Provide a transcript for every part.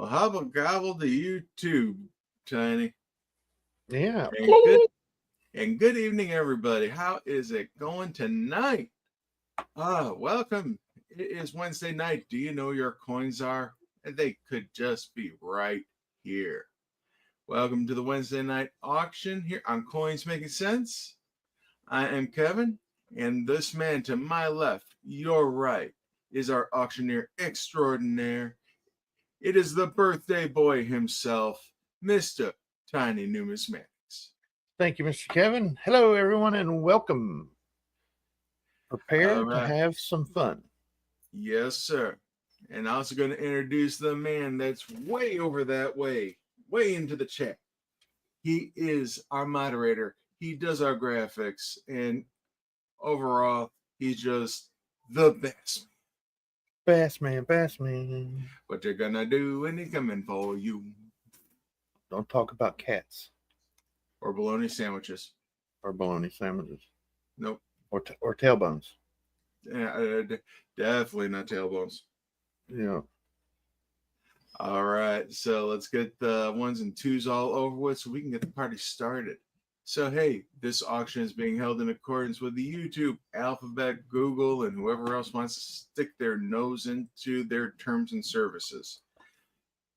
hubble gobble to you too, Tiny. Yeah. And good evening, everybody. How is it going tonight? Welcome. It is Wednesday night. Do you know where your coins are? And they could just be right here. Welcome to the Wednesday night auction here on Coins Making Sense. I am Kevin, and this man to my left, your right, is our auctioneer extraordinaire. It is the birthday boy himself, Mr. Tiny Numismatics. Thank you, Mr. Kevin. Hello, everyone, and welcome. Prepare to have some fun. Yes, sir. And also going to introduce the man that's way over that way into the chat. He is our moderator. He does our graphics, and overall, he's just the best. Best man. What you're gonna do when he's coming for you? Don't talk about cats. Or bologna sandwiches. Nope. Or tailbones. Yeah, definitely not tailbones. Yeah. All right, so let's get the ones and twos all over with so we can get the party started. So, hey, this auction is being held in accordance with the YouTube, Alphabet, Google, and whoever else wants to stick their nose into their terms and services.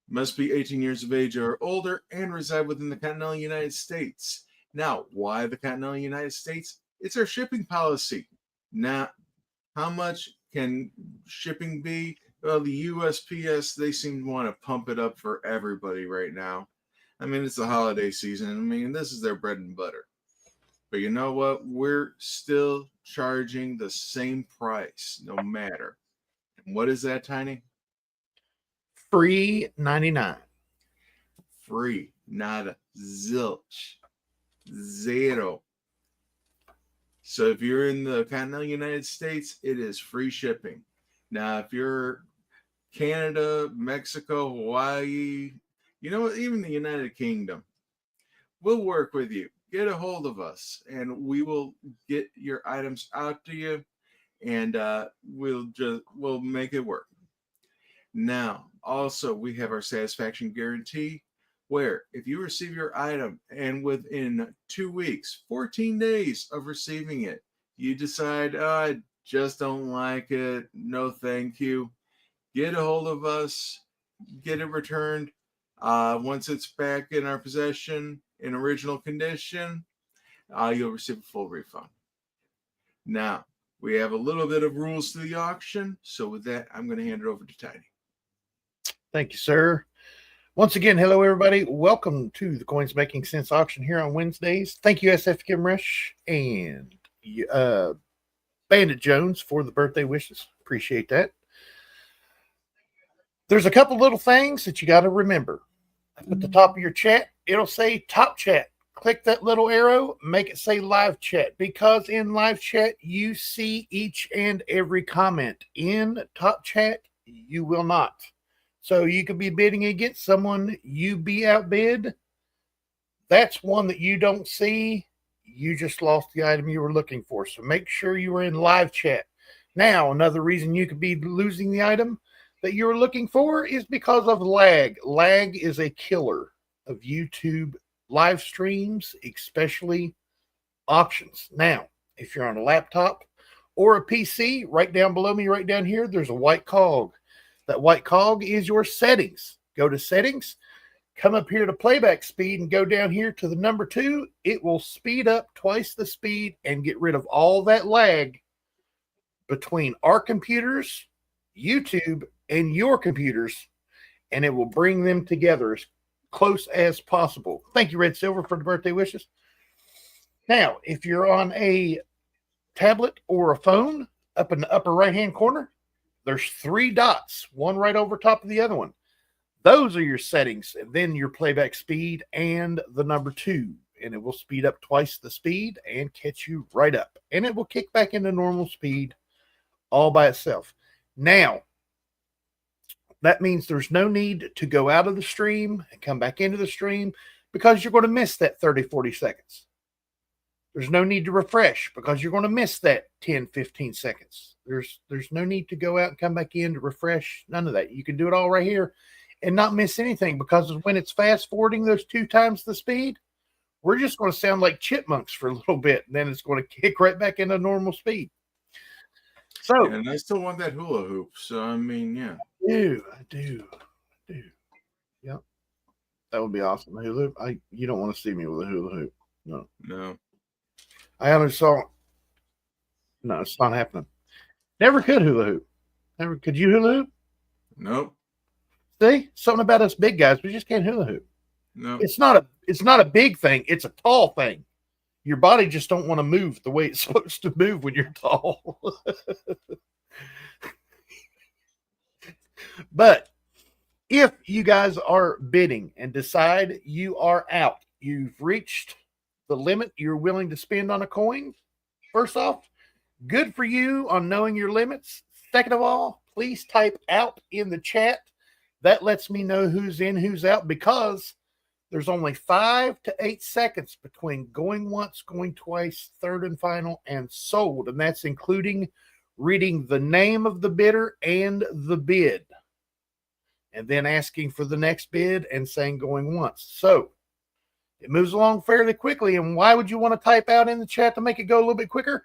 Must be 18 years of age or older and reside within the continental United States. Now, why the continental United States? It's our shipping policy. Now, how much can shipping be? Well, the USPS, they seem to want to pump it up for everybody right now. I mean, it's the holiday season. I mean, this is their bread and butter. But you know what? We're still charging the same price, no matter. And what is that, Tiny? Free 99. Free, not a zilch. Zero. So if you're in the continental United States, it is free shipping. Now, if you're Canada, Mexico, Hawaii, you know what, even the United Kingdom, we'll work with you. Get a hold of us, and we will get your items out to you, and we'll make it work. Now, also, we have our satisfaction guarantee, where if you receive your item and within 2 weeks, 14 days of receiving it, you decide, I just don't like it, no thank you, get a hold of us, get it returned. Once it's back in our possession in original condition, you'll receive a full refund. Now, we have a little bit of rules to the auction, so with that, I'm going to hand it over to Tiny. Thank you, sir. Once again, hello, everybody. Welcome to the Coins Making Sense auction here on Wednesdays. Thank you, SF Kim Rush and Bandit Jones for the birthday wishes. Appreciate that. There's a couple little things that you got to remember. At the top of your chat, it'll say top chat. Click that little arrow, make it say live chat, because in live chat, you see each and every comment. In top chat, you will not. So you could be bidding against someone, you be outbid. That's one that you don't see. You just lost the item you were looking for. So make sure you are in live chat. Now, another reason you could be losing the item that you're looking for is because of lag. Lag is a killer of YouTube live streams, especially auctions. Now, if you're on a laptop or a PC, right down below me, right down here, there's a white cog. That white cog is your settings. Go to settings, come up here to playback speed, and go down here to the number 2. It will speed up twice the speed and get rid of all that lag between our computers, YouTube, and your computers, and it will bring them together as close as possible. Thank you, Red Silver, for the birthday wishes. Now, if you're on a tablet or a phone, up in the upper right-hand corner, there's 3 dots, one right over top of the other one. Those are your settings, and then your playback speed and the number 2, and it will speed up twice the speed and catch you right up, and it will kick back into normal speed all by itself. Now, that means there's no need to go out of the stream and come back into the stream, because you're going to miss that 30, 40 seconds. There's no need to refresh, because you're going to miss that 10, 15 seconds. There's no need to go out and come back in to refresh. None of that. You can do it all right here. and not miss anything, because when it's fast forwarding those 2 times the speed, we're just going to sound like chipmunks for a little bit, and then it's going to kick right back into normal speed. So, and I still want that hula hoop. So I mean, yeah. I do. Yep. That would be awesome. Hula hoop. You don't want to see me with a hula hoop. No. I haven't saw. No, it's not happening. Never could hula hoop. Never could you hula hoop? Nope. See, something about us big guys, we just can't hula hoop. No. It's not a big thing. It's a tall thing. Your body just don't want to move the way it's supposed to move when you're tall. But if you guys are bidding and decide you are out, you've reached the limit you're willing to spend on a coin, first off, good for you on knowing your limits. Second of all, please type out in the chat. That lets me know who's in, who's out, because there's only 5 to 8 seconds between going once, going twice, third and final, and sold. And that's including reading the name of the bidder and the bid, and then asking for the next bid and saying going once. So it moves along fairly quickly. And why would you want to type out in the chat to make it go a little bit quicker?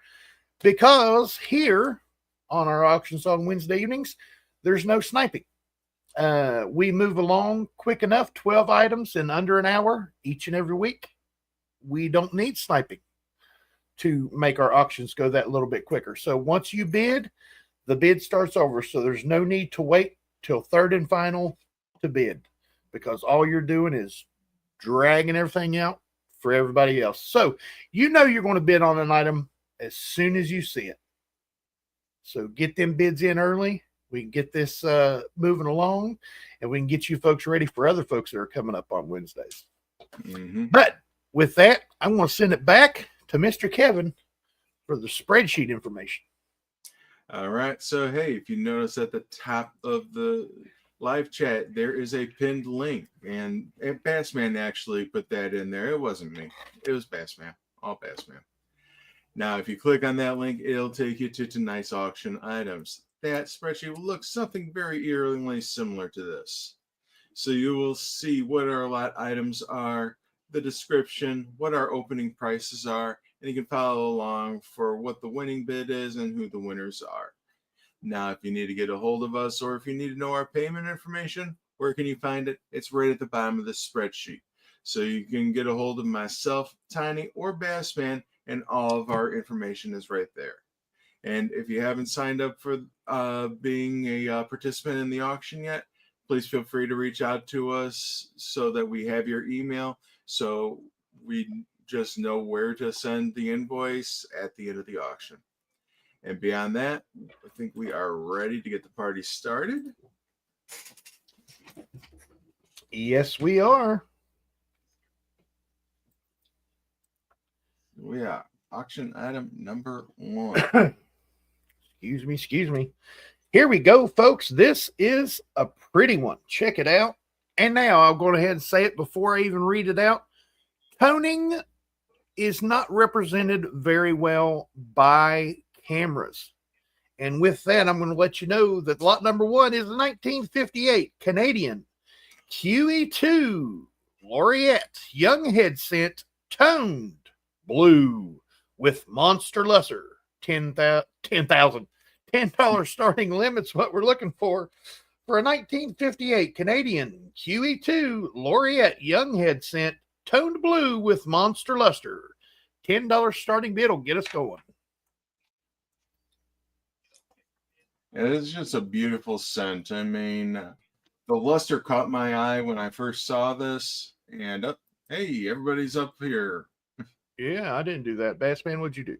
Because here on our auctions on Wednesday evenings, there's no sniping. We move along quick enough, 12 items in under an hour each and every week. We don't need sniping to make our auctions go that little bit quicker. So once you bid, the bid starts over. So there's no need to wait till third and final to bid, because all you're doing is dragging everything out for everybody else. So you're going to bid on an item as soon as you see it. So get them bids in early. We can get this moving along, and we can get you folks ready for other folks that are coming up on Wednesdays. Mm-hmm. But with that, I'm going to send it back to Mr. Kevin for the spreadsheet information. All right. So, hey, if you notice at the top of the live chat, there is a pinned link, and Bassman actually put that in there. It wasn't me. It was Bassman. All Bassman. Now, if you click on that link, it'll take you to tonight's auction items. That spreadsheet will look something very eerily similar to this. So you will see what our lot items are, the description, what our opening prices are, and you can follow along for what the winning bid is and who the winners are. Now, if you need to get a hold of us, or if you need to know our payment information, where can you find it? It's right at the bottom of the spreadsheet. So you can get a hold of myself, Tiny, or Bassman, and all of our information is right there. And if you haven't signed up for being a participant in the auction yet, please feel free to reach out to us so that we have your email, so we just know where to send the invoice at the end of the auction. And beyond that, I think we are ready to get the party started. Yes, we are. We are auction item number 1. Excuse me. Here we go, folks. This is a pretty one. Check it out. And now I'll go ahead and say it before I even read it out. Toning is not represented very well by cameras. And with that, I'm going to let you know that lot number 1 is a 1958 Canadian QE2 Laureate Young Head Scent Toned Blue with Monster Lusser. $10 starting limit's what we're looking for a 1958 Canadian QE2 Laureate Young Head Scent Toned Blue with Monster Luster. $10 starting bid will get us going. It is just a beautiful scent. I mean, the luster caught my eye when I first saw this, and hey, everybody's up here. Yeah, I didn't do that. Bassman, what'd you do?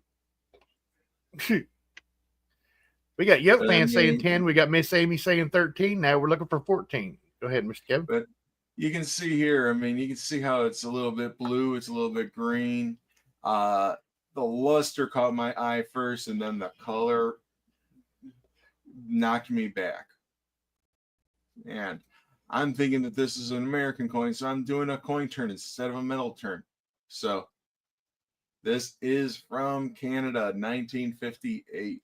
We got Yoke Fan saying 10. We got Miss Amy saying 13. Now we're looking for 14. Go ahead, Mr. Kevin. But you can see here, I mean, you can see how it's a little bit blue. It's a little bit green. The luster caught my eye first, and then the color knocked me back. And I'm thinking that this is an American coin, so I'm doing a coin turn instead of a metal turn. So this is from Canada, 1958.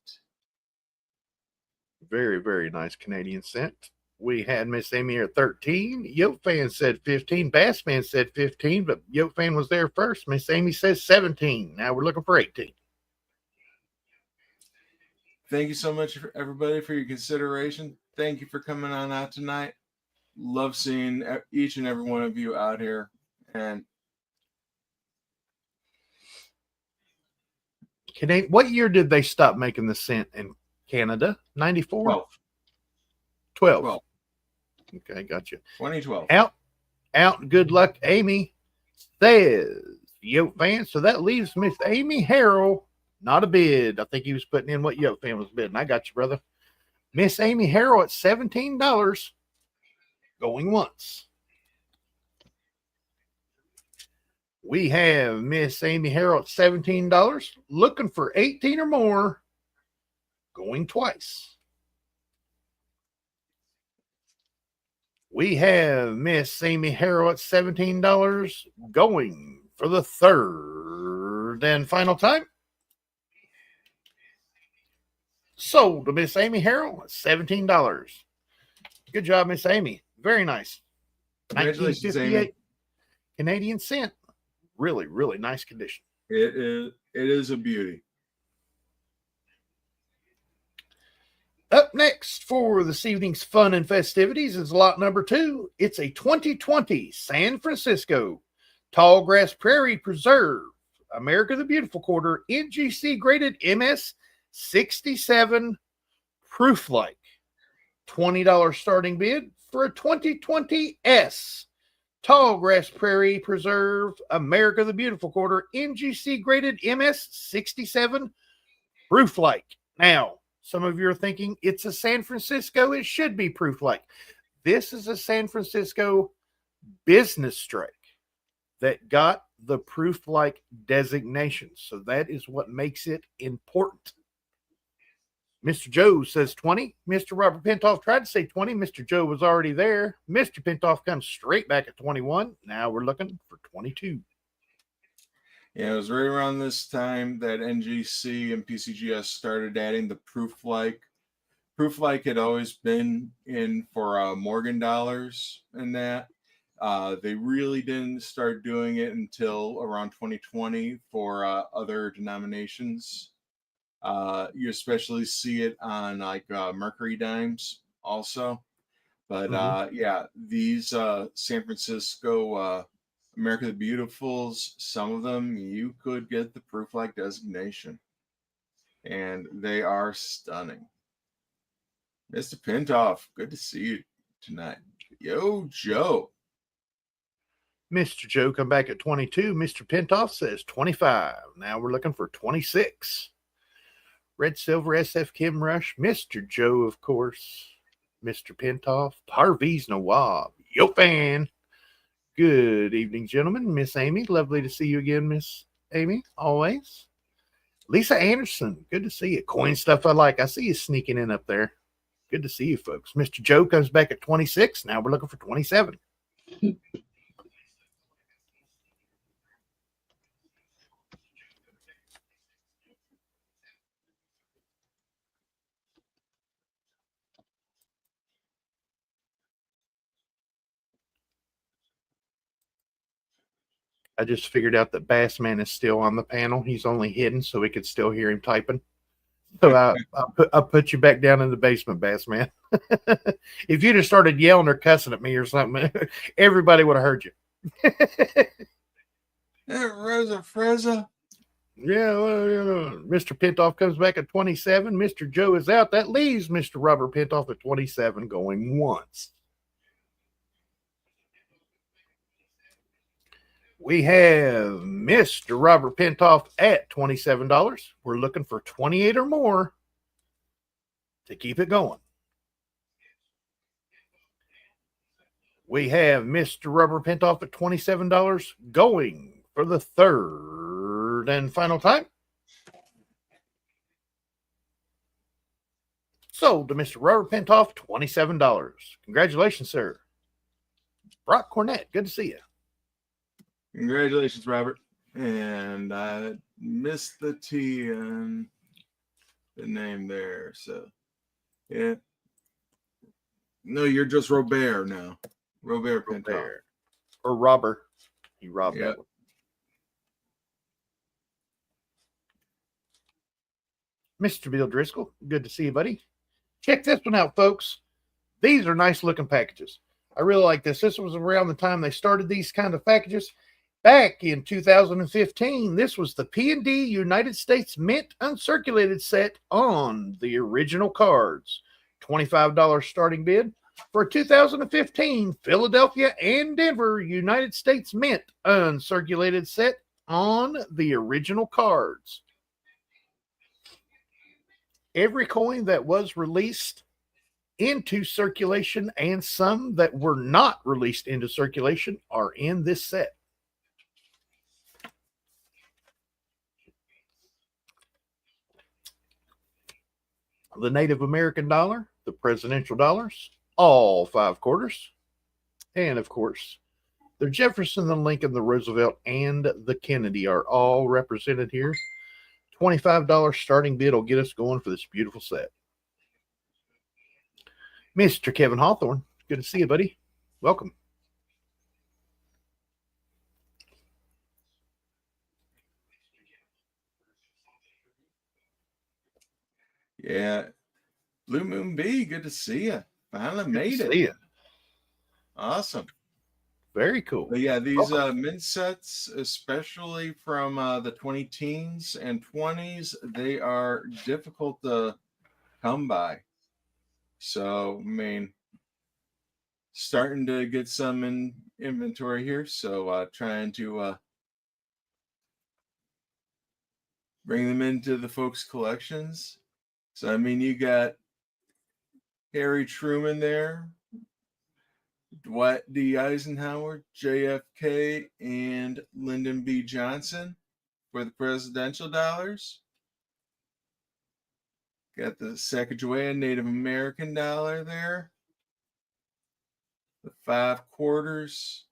Very, very nice Canadian scent. We had Miss Amy at 13. Yoke Fan said 15. Bassman said 15, but Yoke Fan was there first. Miss Amy says 17. Now we're looking for 18. Thank you so much, everybody, for your consideration. Thank you for coming on out tonight. Love seeing each and every one of you out here. And What year did they stop making the cent in Canada? 94? 12. Okay, gotcha. 2012. Out. Good luck, Amy, says Yoke Fan. So that leaves Miss Amy Harrell. Not a bid. I think he was putting in what Yoke Fan was bidding. I got you, brother. Miss Amy Harrell at $17. Going once. We have Miss Amy Harrell at $17. Looking for 18 or more. Going twice. We have Miss Amy Harrell at $17. Going for the third and final time. Sold to Miss Amy Harrell at $17. Good job, Miss Amy. Very nice. Congratulations, Amy. Canadian cent. Really, really nice condition. It is a beauty. Up next for this evening's fun and festivities is lot number 2. It's a 2020 San Francisco Tallgrass Prairie Preserve, America the Beautiful Quarter, NGC graded MS 67 proof-like. $20 starting bid for a 2020 S Tallgrass Prairie Preserve, America the Beautiful Quarter, NGC graded MS 67 proof-like. Now, some of you are thinking it's a San Francisco, it should be proof-like. This is a San Francisco business strike that got the proof-like designation. So that is what makes it important. Mr. Joe says 20. Mr. Robert Pintoff tried to say 20. Mr. Joe was already there. Mr. Pintoff comes straight back at 21. Now we're looking for 22. Yeah, it was right around this time that NGC and PCGS started adding the proof-like. Proof-like had always been in for Morgan dollars and that. They really didn't start doing it until around 2020 for other denominations. You especially see it on like Mercury dimes also. But yeah, these San Francisco America the Beautifuls, some of them you could get the proof-like designation. And they are stunning. Mr. Pintoff, good to see you tonight. Yo, Joe. Mr. Joe come back at 22. Mr. Pintoff says 25. Now we're looking for 26. Red Silver SF Kim Rush. Mr. Joe, of course. Mr. Pintoff. Parviz Nawab. Yo, fan. Good evening, gentlemen. Miss Amy, lovely to see you again, Miss Amy, always. Lisa Anderson, good to see you. Coin stuff I like. I see you sneaking in up there. Good to see you, folks. Mr. Joe comes back at 26. Now we're looking for 27. I just figured out that Bassman is still on the panel. He's only hidden so we could still hear him typing. So I'll put you back down in the basement, Bassman. If you'd have started yelling or cussing at me or something, everybody would have heard you. Rosa Freza. Yeah, well, you know, Mr. Pintoff comes back at 27. Mr. Joe is out. That leaves Mr. Robert Pintoff at 27 going once. We have Mr. Robert Pintoff at $27. We're looking for 28 or more to keep it going. We have Mr. Robert Pintoff at $27 going for the third and final time. Sold to Mr. Robert Pintoff, $27. Congratulations, sir. Brock Cornett, good to see you. Congratulations, Robert. And I missed the T and the name there. So, yeah. No, you're just Robert now. Robert Pinto. Or robber. He robbed Yep. that one. Mr. Bill Driscoll, good to see you, buddy. Check this one out, folks. These are nice looking packages. I really like this. This was around the time they started these kind of packages. Back in 2015, this was the P&D United States Mint Uncirculated set on the original cards. $25 starting bid for a 2015 Philadelphia and Denver United States Mint Uncirculated set on the original cards. Every coin that was released into circulation and some that were not released into circulation are in this set. The Native American dollar, the presidential dollars, all 5 quarters, and of course, the Jefferson, the Lincoln, the Roosevelt, and the Kennedy are all represented here. $25 starting bid will get us going for this beautiful set. Mr. Kevin Hawthorne, good to see you, buddy. Welcome. Yeah. Blue Moon B, good to see you. Finally made it. See you. Awesome. Very cool. But yeah, these mint sets, especially from the 20 teens and 20s, they are difficult to come by. So, I mean, starting to get some in inventory here. So, trying to bring them into the folks' collections. So, I mean, you got Harry Truman there, Dwight D. Eisenhower, JFK, and Lyndon B. Johnson for the presidential dollars. Got the Sacagawea Native American dollar there. The 5 quarters.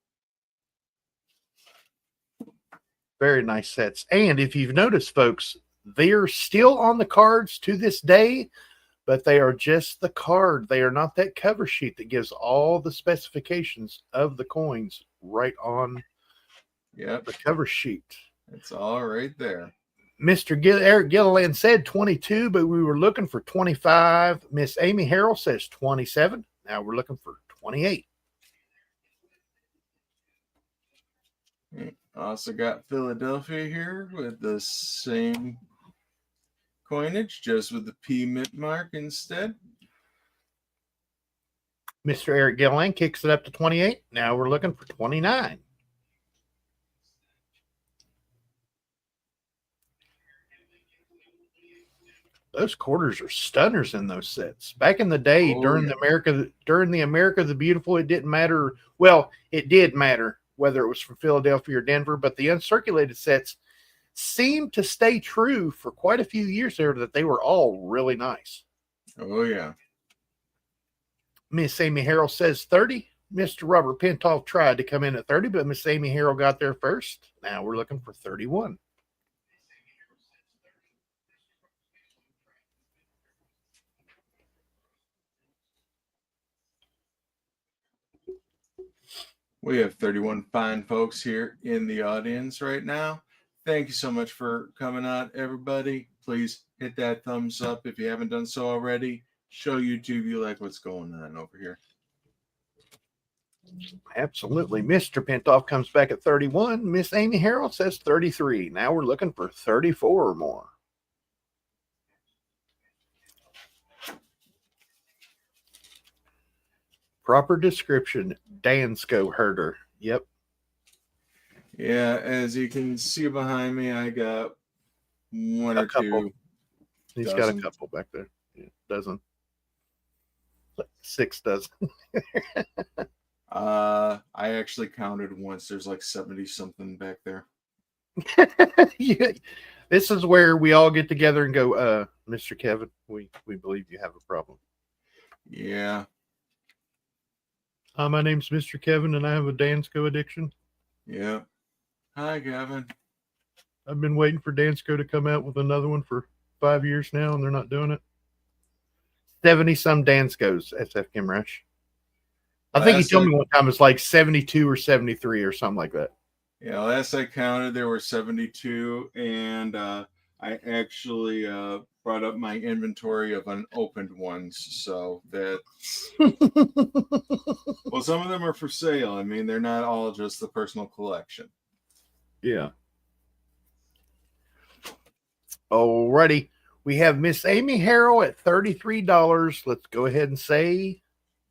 Very nice sets. And if you've noticed, folks, they're still on the cards to this day, but they are just the card. They are not that cover sheet that gives all the specifications of the coins right on the cover sheet. It's all right there. Mr. Eric Gilliland said 22, but we were looking for 25. Miss Amy Harrell says 27. Now we're looking for 28. Also got Philadelphia here with the same coinage, just with the P mint mark instead. Mr. Eric Gilliland kicks it up to 28. Now we're looking for 29. Those quarters are stunners in those sets. Back in the day, during the America the Beautiful, it didn't matter. Well, it did matter whether it was from Philadelphia or Denver, but the uncirculated sets seemed to stay true for quite a few years there, that they were all really nice. Oh, yeah. Miss Amy Harrell says 30. Mr. Robert Pintoff tried to come in at 30, but Miss Amy Harrell got there first. Now we're looking for 31. We have 31 fine folks here in the audience right now. Thank you so much for coming out, everybody. Please hit that thumbs up if you haven't done so already. Show YouTube you like what's going on over here. Absolutely. Mr. Pintoff comes back at 31. Miss Amy Harrell says 33. Now we're looking for 34 or more. Proper description, Dansko herder. Yep. Yeah, as you can see behind me, I got one or two. He's got a couple back there. Yeah, dozen. Like 6 dozen. I actually counted once. There's like 70 something back there. Yeah. This is where we all get together and go, Mr. Kevin, we believe you have a problem. Yeah. My name's Mr. Kevin, and I have a Dansko addiction. Yeah. Hi, Gavin. I've been waiting for Dansko to come out with another one for 5 years now, and they're not doing it. 70-some Danskos, SF Kimrush. I think he told I, me one time it's like 72 or 73 or something like that. yeah, last I counted, there were 72, and I actually brought up my inventory of unopened ones. So that's, well, some of them are for sale. I mean, they're not all just the personal collection. Yeah. Alrighty. We have Miss Amy Harrell at $33. Let's go ahead and say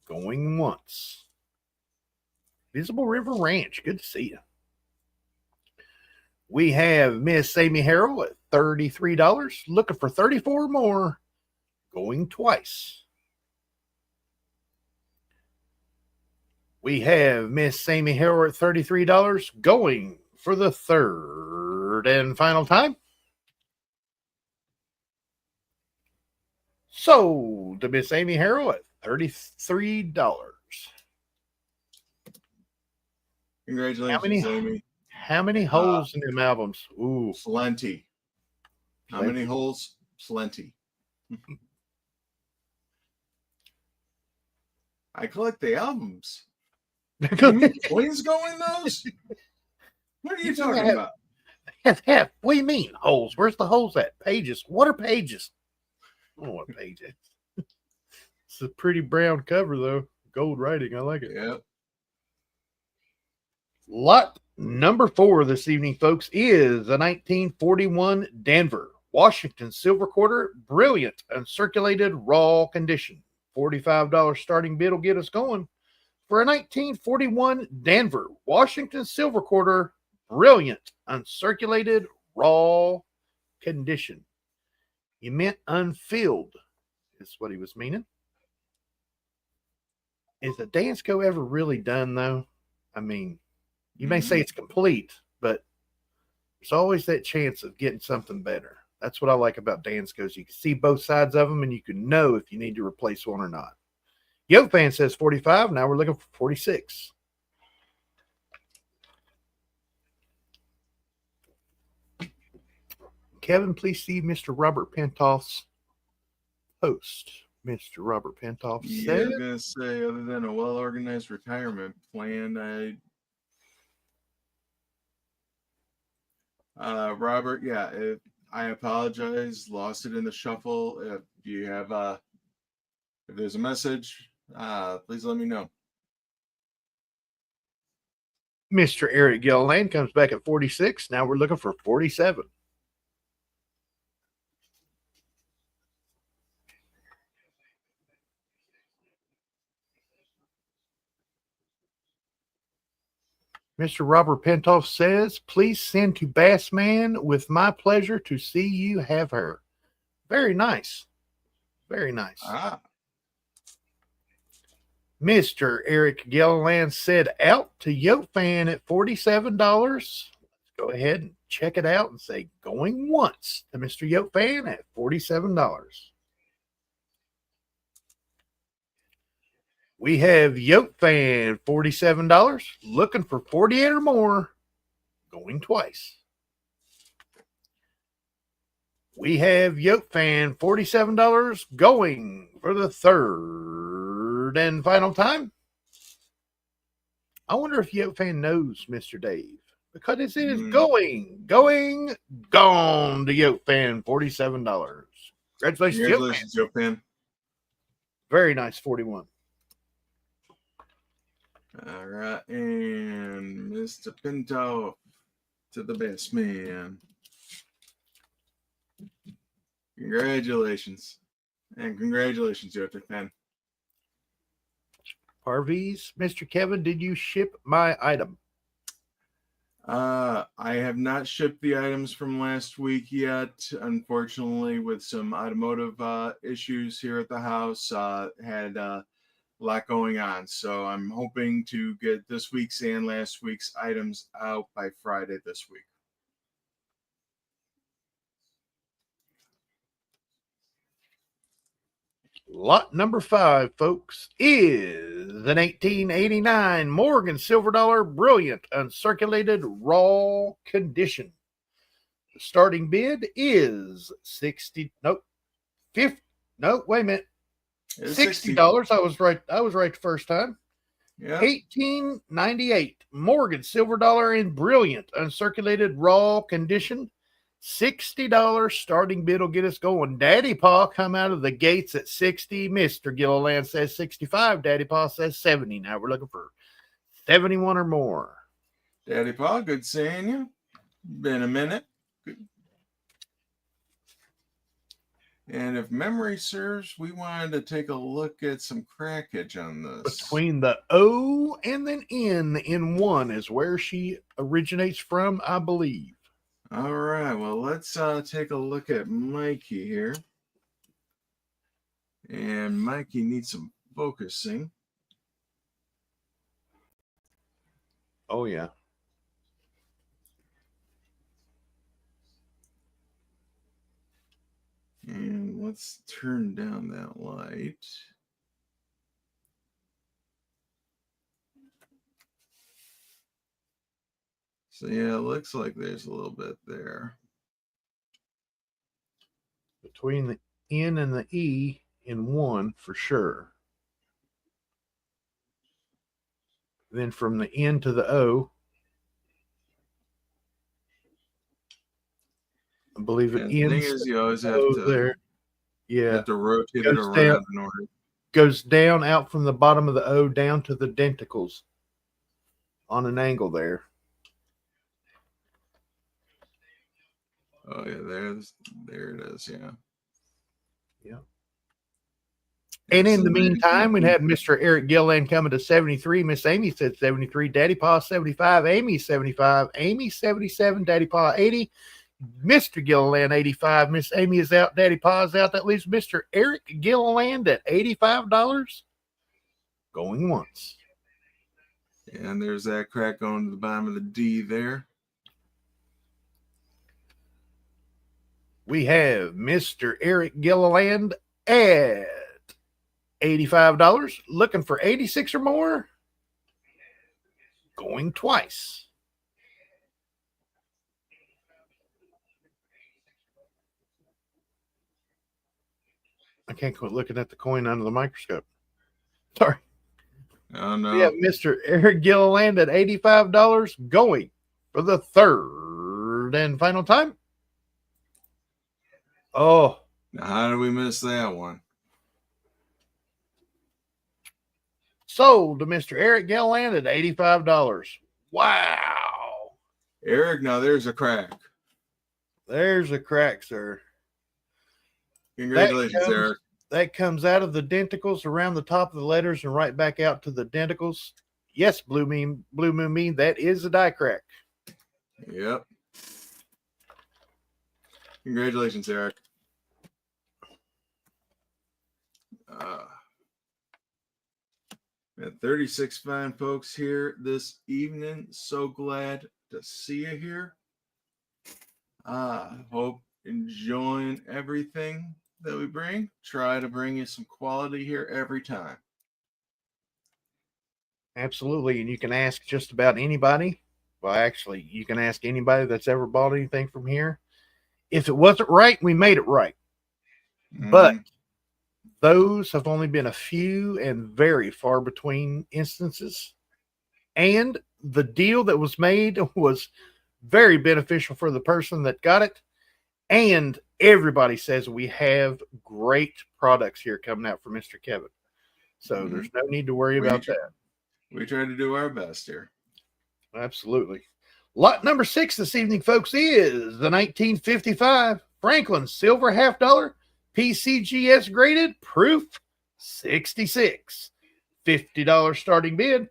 going once. Visible River Ranch. Good to see you. We have Miss Amy Harrell at $33. Looking for 34 more. Going twice. We have Miss Amy Harrell at $33. Going for the third and final time. Sold to Miss Amy Harrell at $33. Congratulations, Amy. How many holes in them albums? Ooh, plenty. How many holes? Plenty. I collect the albums. Coins go in those? What are you talking about? What do you mean holes? Where's the holes at? Pages. What are pages? I don't know what page is. It's a pretty brown cover though. Gold writing. I like it. Yep. Lot number 4 this evening, folks, is a 1941 Denver, Washington silver quarter, brilliant, uncirculated, raw condition. $45 starting bid will get us going. For a 1941 Denver, Washington silver quarter, brilliant, uncirculated, raw condition. You meant unfilled, is what he was meaning. Is the Dansco ever really done, though? I mean, you may say it's complete, but there's always that chance of getting something better. That's what I like about Danscos. You can see both sides of them, and you can know if you need to replace one or not. Yo Fan says 45. Now we're looking for 46. Kevin, please see Mr. Robert Pentoff's post. Mr. Robert Pentoff said, yeah, I was going to say, other than a well-organized retirement plan, Robert, yeah, I apologize. Lost it in the shuffle. If you have, if there's a message, please let me know. Mr. Eric Gilliland comes back at 46. Now we're looking for 47. Mr. Robert Pentoff says, please send to Bassman with my pleasure to see you have her. Very nice. Very nice. Mr. Eric Gilliland said out to Yoke Fan at $47. Let's go ahead and check it out and say going once to Mr. Yoke Fan at $47. We have Yoke Fan, $47. Looking for 48 or more. Going twice. We have Yoke Fan, $47. Going for the third and final time. I wonder if Yoke Fan knows Mr. Dave. Because it is gone to Yoke Fan, $47. Congratulations, Yoke Fan. Very nice, 41. All right, and Mr. Pinto to the best man. Congratulations. And congratulations, Yoke Fan. Harvey's, Mr. Kevin, did you ship my item? I have not shipped the items from last week yet. Unfortunately, with some automotive issues here at the house, had a lot going on. So I'm hoping to get this week's and last week's items out by Friday this week. Lot number 5, folks, is an 1889 Morgan Silver Dollar Brilliant Uncirculated Raw Condition. The starting bid is $60. Nope. $50. No, wait a minute. $60. I was right the first time. Yeah. 1898 Morgan silver dollar in brilliant uncirculated raw condition. $60 starting bid will get us going. Daddy Pa come out of the gates at 60. Mr. Gilliland says 65. Daddy Pa says 70. Now we're looking for 71 or more. Daddy Pa, good seeing you. Been a minute. Good. And if memory serves, we wanted to take a look at some crackage on this. Between the O and the N in one is where she originates from, I believe. All right. Well, let's take a look at Mikey here. And Mikey needs some focusing. Oh, yeah. And let's turn down that light. So, yeah, it looks like there's a little bit there. Between the N and the E in one for sure. Then from the N to the O, I believe it And the thing ends is, you always have O to, there. Yeah. have to rotate Goes it around down. in order. Goes down out from the bottom of the O down to the denticles on an angle there. Oh, yeah, there it is, yeah. Yeah. And in the meantime, we had Mr. Eric Gilland coming to 73. Miss Amy said 73. Daddy Pa 75. Amy 75. Amy 77. Daddy Pa 80. Mr. Gilliland 85. Miss Amy is out. Daddy Pa is out. That leaves Mr. Eric Gilliland at $85. Going once. And there's that crack going to the bottom of the D there. We have Mr. Eric Gilliland at $85. Looking for 86 or more. Going twice. I can't quit looking at the coin under the microscope. Sorry. Oh, no. We have Mr. Eric Gilliland at $85 going for the third and final time. Oh. Now, how did we miss that one? Sold to Mr. Eric Gilliland at $85. Wow. Eric, now there's a crack. There's a crack, sir. Congratulations, Eric. That comes out of the denticles around the top of the letters and right back out to the denticles. Yes, Blue Moon, that is a die crack. Yep. Congratulations, Eric. We had 36 fine folks here this evening. So glad to see you here. Hope enjoying everything that we bring. Try to bring you some quality here every time. Absolutely. And you can ask just about anybody. Well, actually, you can ask anybody that's ever bought anything from here. If it wasn't right, we made it right. But those have only been a few and very far between instances. And the deal that was made was very beneficial for the person that got it. And everybody says we have great products here coming out from Mr. Kevin. So there's no need to worry about that. We try to do our best here. Absolutely. Lot number 6 this evening, folks, is the 1955 Franklin Silver Half Dollar PCGS graded proof 66. $50 starting bid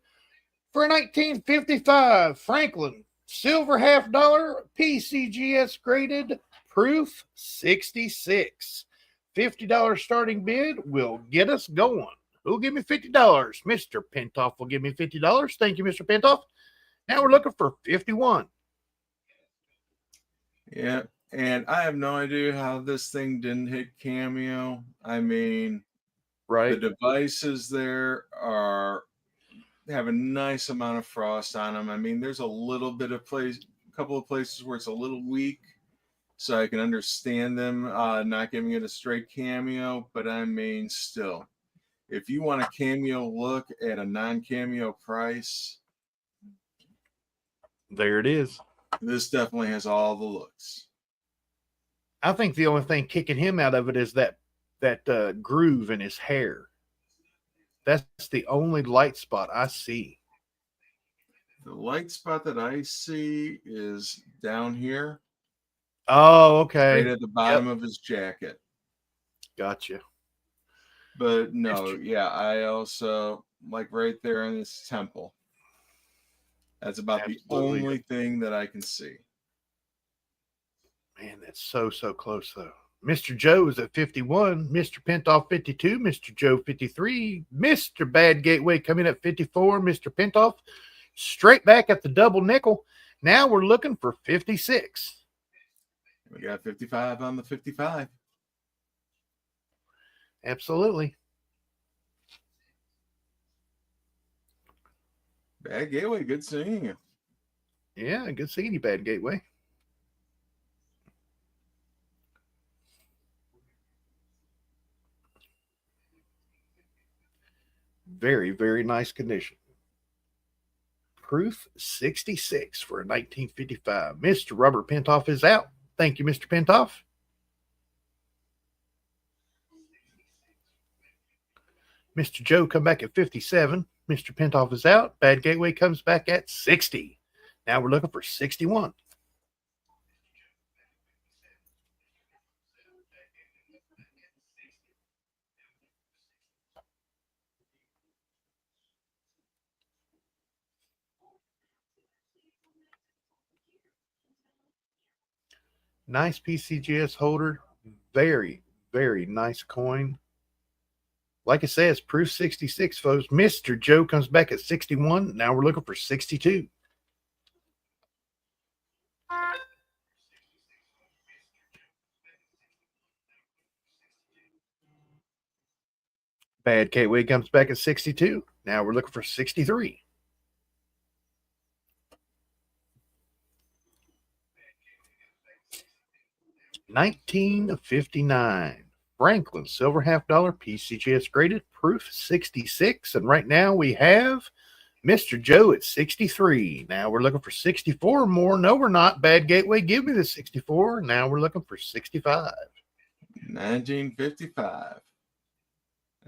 for a 1955 Franklin Silver Half Dollar PCGS graded proof 66. $50 starting bid will get us going. Who'll give me $50? Mr. Pentoff will give me $50. Thank you, Mr. Pentoff. Now we're looking for 51. Yeah, and I have no idea how this thing didn't hit Cameo. I mean, right. The devices there have a nice amount of frost on them. I mean, there's a couple of places where it's a little weak, so I can understand them not giving it a straight Cameo, but I mean, still. if you want a cameo look at a non-cameo price, there it is. this definitely has all the looks. I think the only thing kicking him out of it is that groove in his hair. That's the only light spot I see. The light spot that I see is down here. Oh, okay. Right at the bottom of his jacket. Gotcha. But no, yeah, I also like right there in his temple. That's about the only thing that I can see. Man, that's so close though. Mr. Joe is at 51, Mr. Pentoff 52, Mr. Joe 53, Mr. Bad Gateway coming at 54, Mr. Pentoff straight back at the double nickel. Now we're looking for 56. We got 55 on the 55. Absolutely. Bad Gateway, good seeing you. Yeah, good seeing you, Bad Gateway. Very, very nice condition. Proof 66 for a 1955. Mr. Robert Pentoff is out. Thank you, Mr. Pentoff. Mr. Joe come back at 57. Mr. Pentoff is out. Bad Gateway comes back at 60. Now we're looking for 61. Nice PCGS holder. Very, very nice coin. Like it says, proof 66, folks. Mr. Joe comes back at 61. Now we're looking for 62. Bad Gateway comes back at 62. Now we're looking for 63. $19.59. Franklin silver $half PCGS graded, proof 66. And right now we have Mr. Joe at 63. Now we're looking for 64 or more. No, we're not. Bad Gateway, give me the 64. Now we're looking for 65. 1955.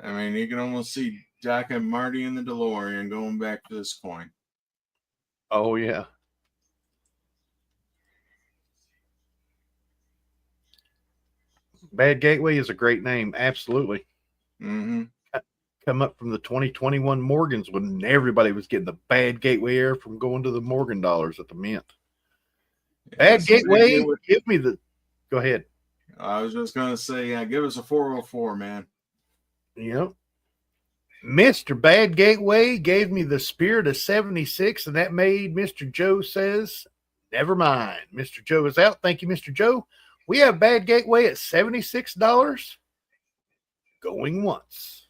I mean, you can almost see Doc and Marty in the DeLorean going back to this coin. Oh, yeah. Bad Gateway is a great name. Absolutely. Mm-hmm. Come up from the 2021 Morgans when everybody was getting the Bad Gateway air from going to the Morgan dollars at the mint. Yeah, Bad Gateway, give me the... Go ahead. I was just going to say, yeah, give us a 404, man. Yep. Mr. Bad Gateway gave me the Spirit of 76, and that made Mr. Joe says, never mind. Mr. Joe is out. Thank you, Mr. Joe. We have Bad Gateway at $76. Going once.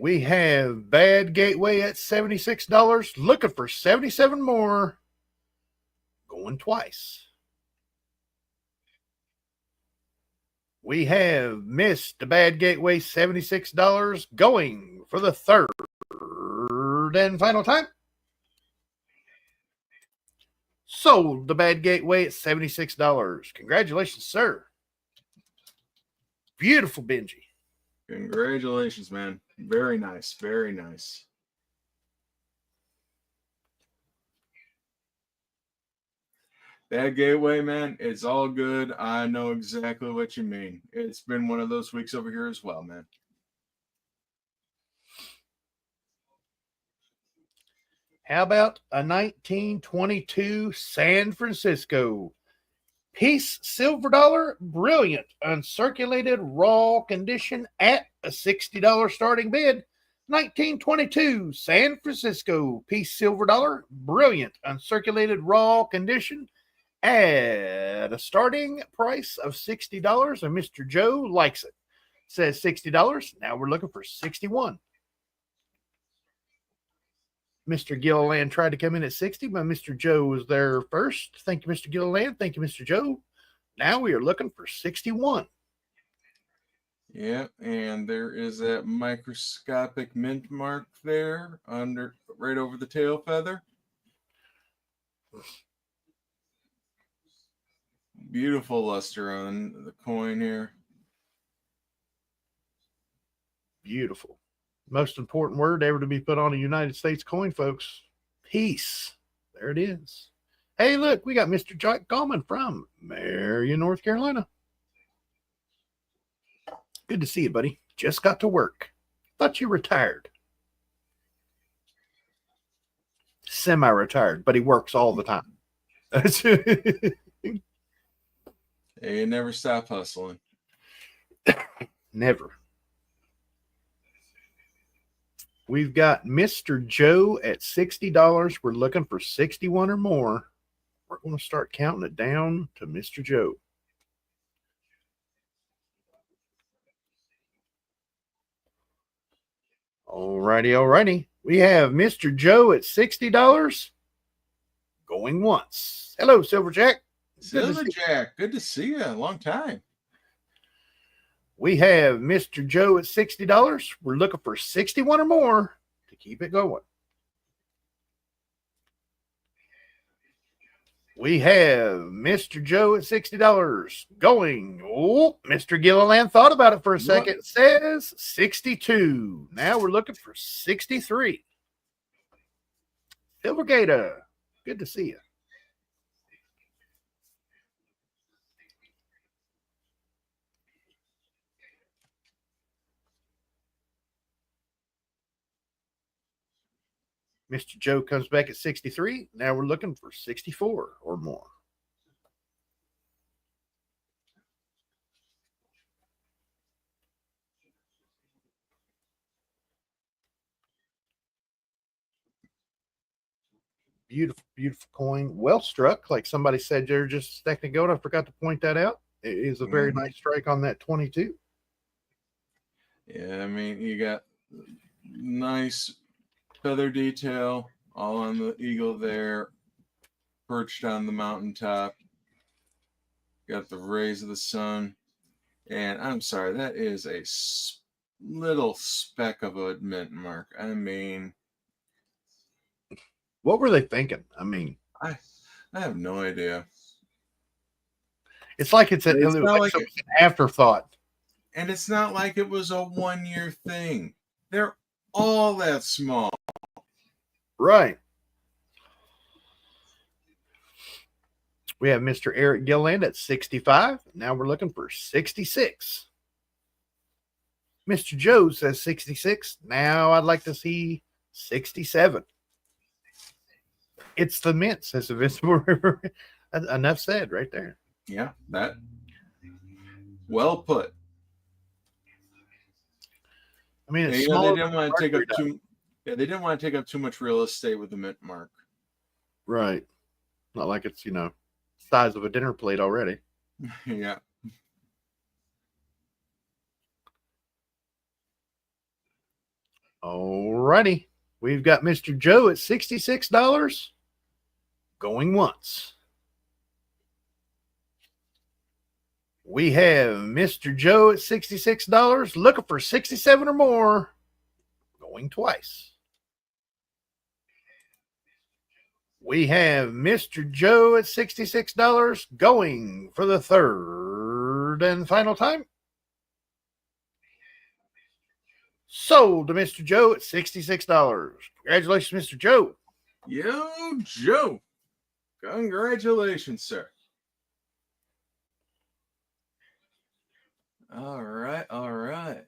We have Bad Gateway at $76. Looking for 77 more. Going twice. We have Mr. Bad Gateway $76. Going for the third and final time. Sold the Bad Gateway at $76. Congratulations, sir. Beautiful Benji. Congratulations, man. Very nice. Very nice. Bad Gateway, man, it's all good. I know exactly what you mean. It's been one of those weeks over here as well, man. How about a 1922 San Francisco piece silver dollar, brilliant, uncirculated, raw condition at a $60 starting bid. 1922 San Francisco piece silver dollar, brilliant, uncirculated, raw condition at a starting price of $60. And Mr. Joe likes it. Says $60. Now we're looking for 61. Mr. Gilliland tried to come in at 60, but Mr. Joe was there first. Thank you, Mr. Gilliland. Thank you, Mr. Joe. Now we are looking for 61. Yeah, and there is that microscopic mint mark there under, right over the tail feather. Beautiful luster on the coin here. Beautiful. Most important word ever to be put on a United States coin, folks. Peace. There it is. Hey, look, we got Mr. Jack Gallman from Marion, North Carolina. Good to see you, buddy. Just got to work. Thought you retired. Semi-retired, but he works all the time. They never stop hustling. Never. We've got Mr. Joe at $60. We're looking for 61 or more. We're going to start counting it down to Mr. Joe. Alrighty. We have Mr. Joe at $60. Going once. Hello, Silverjack. Silverjack, good to see you. Long time. We have Mr. Joe at $60. We're looking for 61 or more to keep it going. We have Mr. Joe at $60 going. Oh, Mr. Gilliland thought about it for a second. It says 62. Now we're looking for 63. Silvergator, good to see you. Mr. Joe comes back at 63. Now we're looking for 64 or more. Beautiful, beautiful coin. Well struck, like somebody said there just a second ago, and I forgot to point that out. It is a very nice strike on that 22. Yeah, I mean, you got nice feather detail all on the eagle there, perched on the mountaintop. Got the rays of the sun. And I'm sorry, that is a little speck of a mint mark. I mean, what were they thinking? I mean, I have no idea. It's like it's an afterthought. And it's not like it was a 1 year thing. They're all that small. Right. We have Mr. Eric Gilland at 65. Now we're looking for 66. Mr. Joe says 66. Now I'd like to see 67. It's the mint, says Invincible River. Enough said right there. Yeah, that. Well put. I mean, it's they didn't want to take up too. Yeah, they didn't want to take up too much real estate with the mint mark. Right. Not like it's, size of a dinner plate already. Yeah. Alrighty. We've got Mr. Joe at $66. Going once. We have Mr. Joe at $66, looking for 67 or more, going twice. We have Mr. Joe at $66, going for the third and final time. Sold to Mr. Joe at $66. Congratulations, Mr. Joe. Yo, Joe. Congratulations, sir. All right.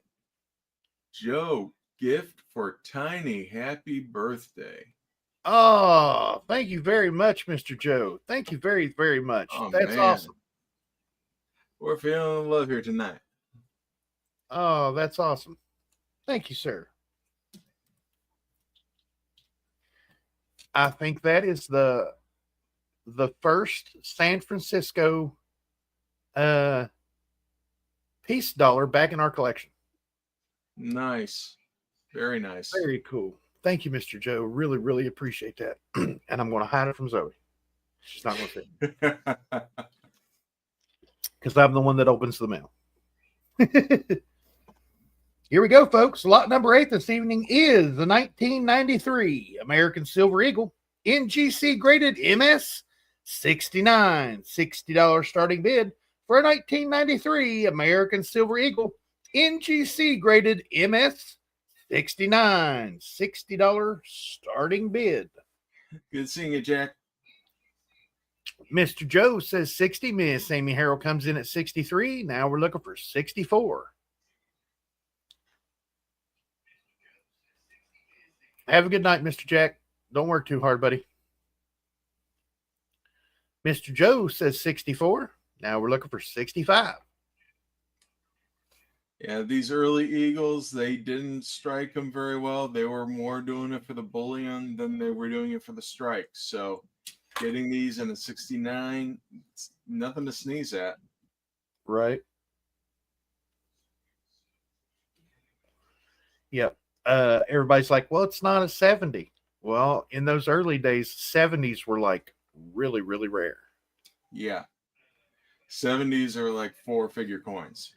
Joe, gift for Tiny. Happy birthday. Oh, thank you very much, Mr. Joe. Thank you very, very much. Oh, that's man. awesome. We're feeling love here tonight. Oh, that's awesome. Thank you, sir. I think that is the first San Francisco piece dollar back in our collection. Nice. Very nice. Very cool. Thank you, Mr. Joe. Really, really appreciate that. And I'm going to hide it from Zoe. She's not going to see it. Because I'm the one that opens the mail. Here we go, folks. Lot number 8 this evening is the 1993 American Silver Eagle NGC graded MS 69. $60 starting bid for a 1993 American Silver Eagle NGC graded MS 69. $60 starting bid. Good seeing you, Jack. Mr. Joe says 60. Miss Amy Harrell comes in at 63. Now we're looking for 64. Have a good night, Mr. Jack. Don't work too hard, buddy. Mr. Joe says 64. Now we're looking for 65. Yeah, these early Eagles, they didn't strike them very well. They were more doing it for the bullion than they were doing it for the strike. So getting these in a 69, it's nothing to sneeze at. Right. Yep. Everybody's like, well, it's not a 70. Well, in those early days, 70s were like really, really rare. Yeah. 70s are like 4-figure coins.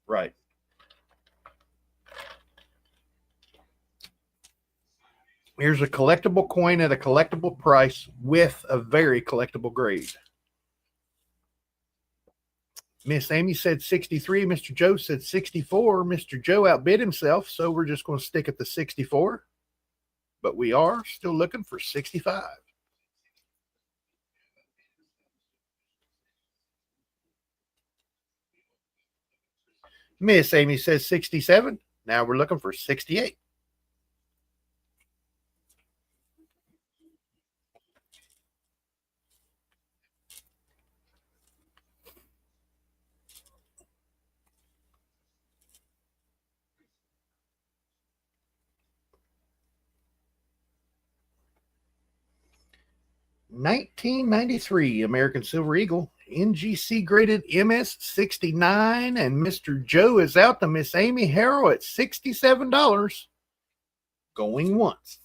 Right. Here's a collectible coin at a collectible price with a very collectible grade. Miss Amy said 63. Mr. Joe said 64. Mr. Joe outbid himself, so we're just going to stick at the 64. But we are still looking for 65. Miss Amy says 67. Now we're looking for 68. $19.93 American Silver Eagle NGC graded MS 69, and Mr. Joe is out to Miss Amy Harrell at $67. Going once.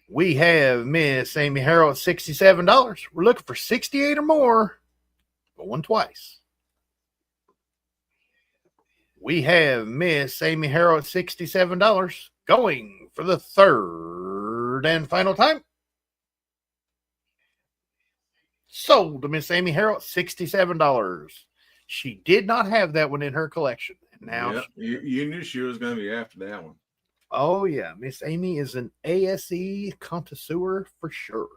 We have Miss Amy Harrell at $67. We're looking for 68 or more. Going twice. We have Miss Amy Harrell at $67. Going for the third and final time. Sold to Miss Amy Harrell at $67. She did not have that one in her collection. Now, yep. You knew she was going to be after that one. Oh, yeah. Miss Amy is an ASE connoisseur for sure.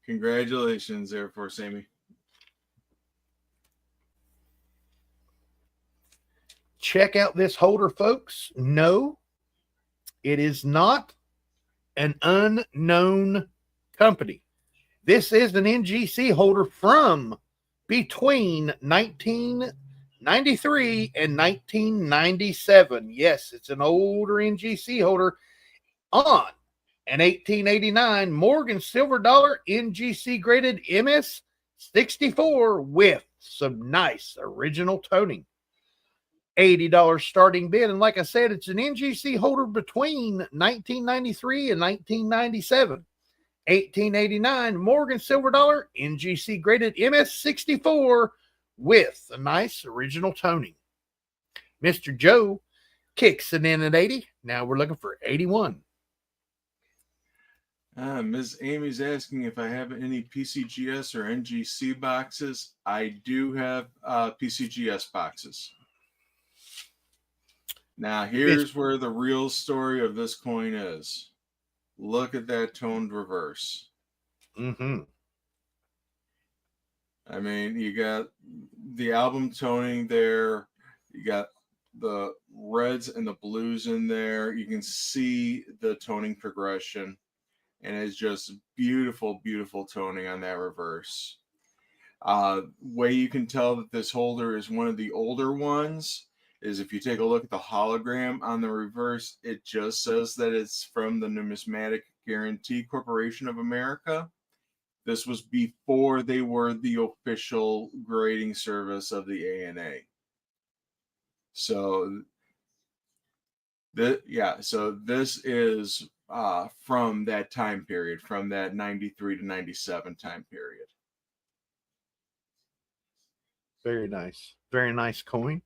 Congratulations, Air Force Amy. Check out this holder, folks. No, it is not an unknown company. This is an NGC holder from between 1993 and 1997. Yes, it's an older NGC holder on an 1889 Morgan Silver Dollar NGC graded MS 64 with some nice original toning. $80 starting bid. And like I said, it's an NGC holder between 1993 and 1997. 1889 Morgan Silver Dollar NGC graded MS64 with a nice original toning. Mr. Joe kicks it in at 80. Now we're looking for 81. Ms. Amy's asking if I have any PCGS or NGC boxes. I do have PCGS boxes. Now, here's where the real story of this coin is. Look at that toned reverse. Mm-hmm. I mean, you got the album toning there. You got the reds and the blues in there. You can see the toning progression. And it's just beautiful, beautiful toning on that reverse. Way you can tell that this holder is one of the older ones is if you take a look at the hologram on the reverse, it just says that it's from the Numismatic Guarantee Corporation of America. This was before they were the official grading service of the ANA. So, this is from that time period, from that 93 to 97 time period. Very nice. Very nice coin.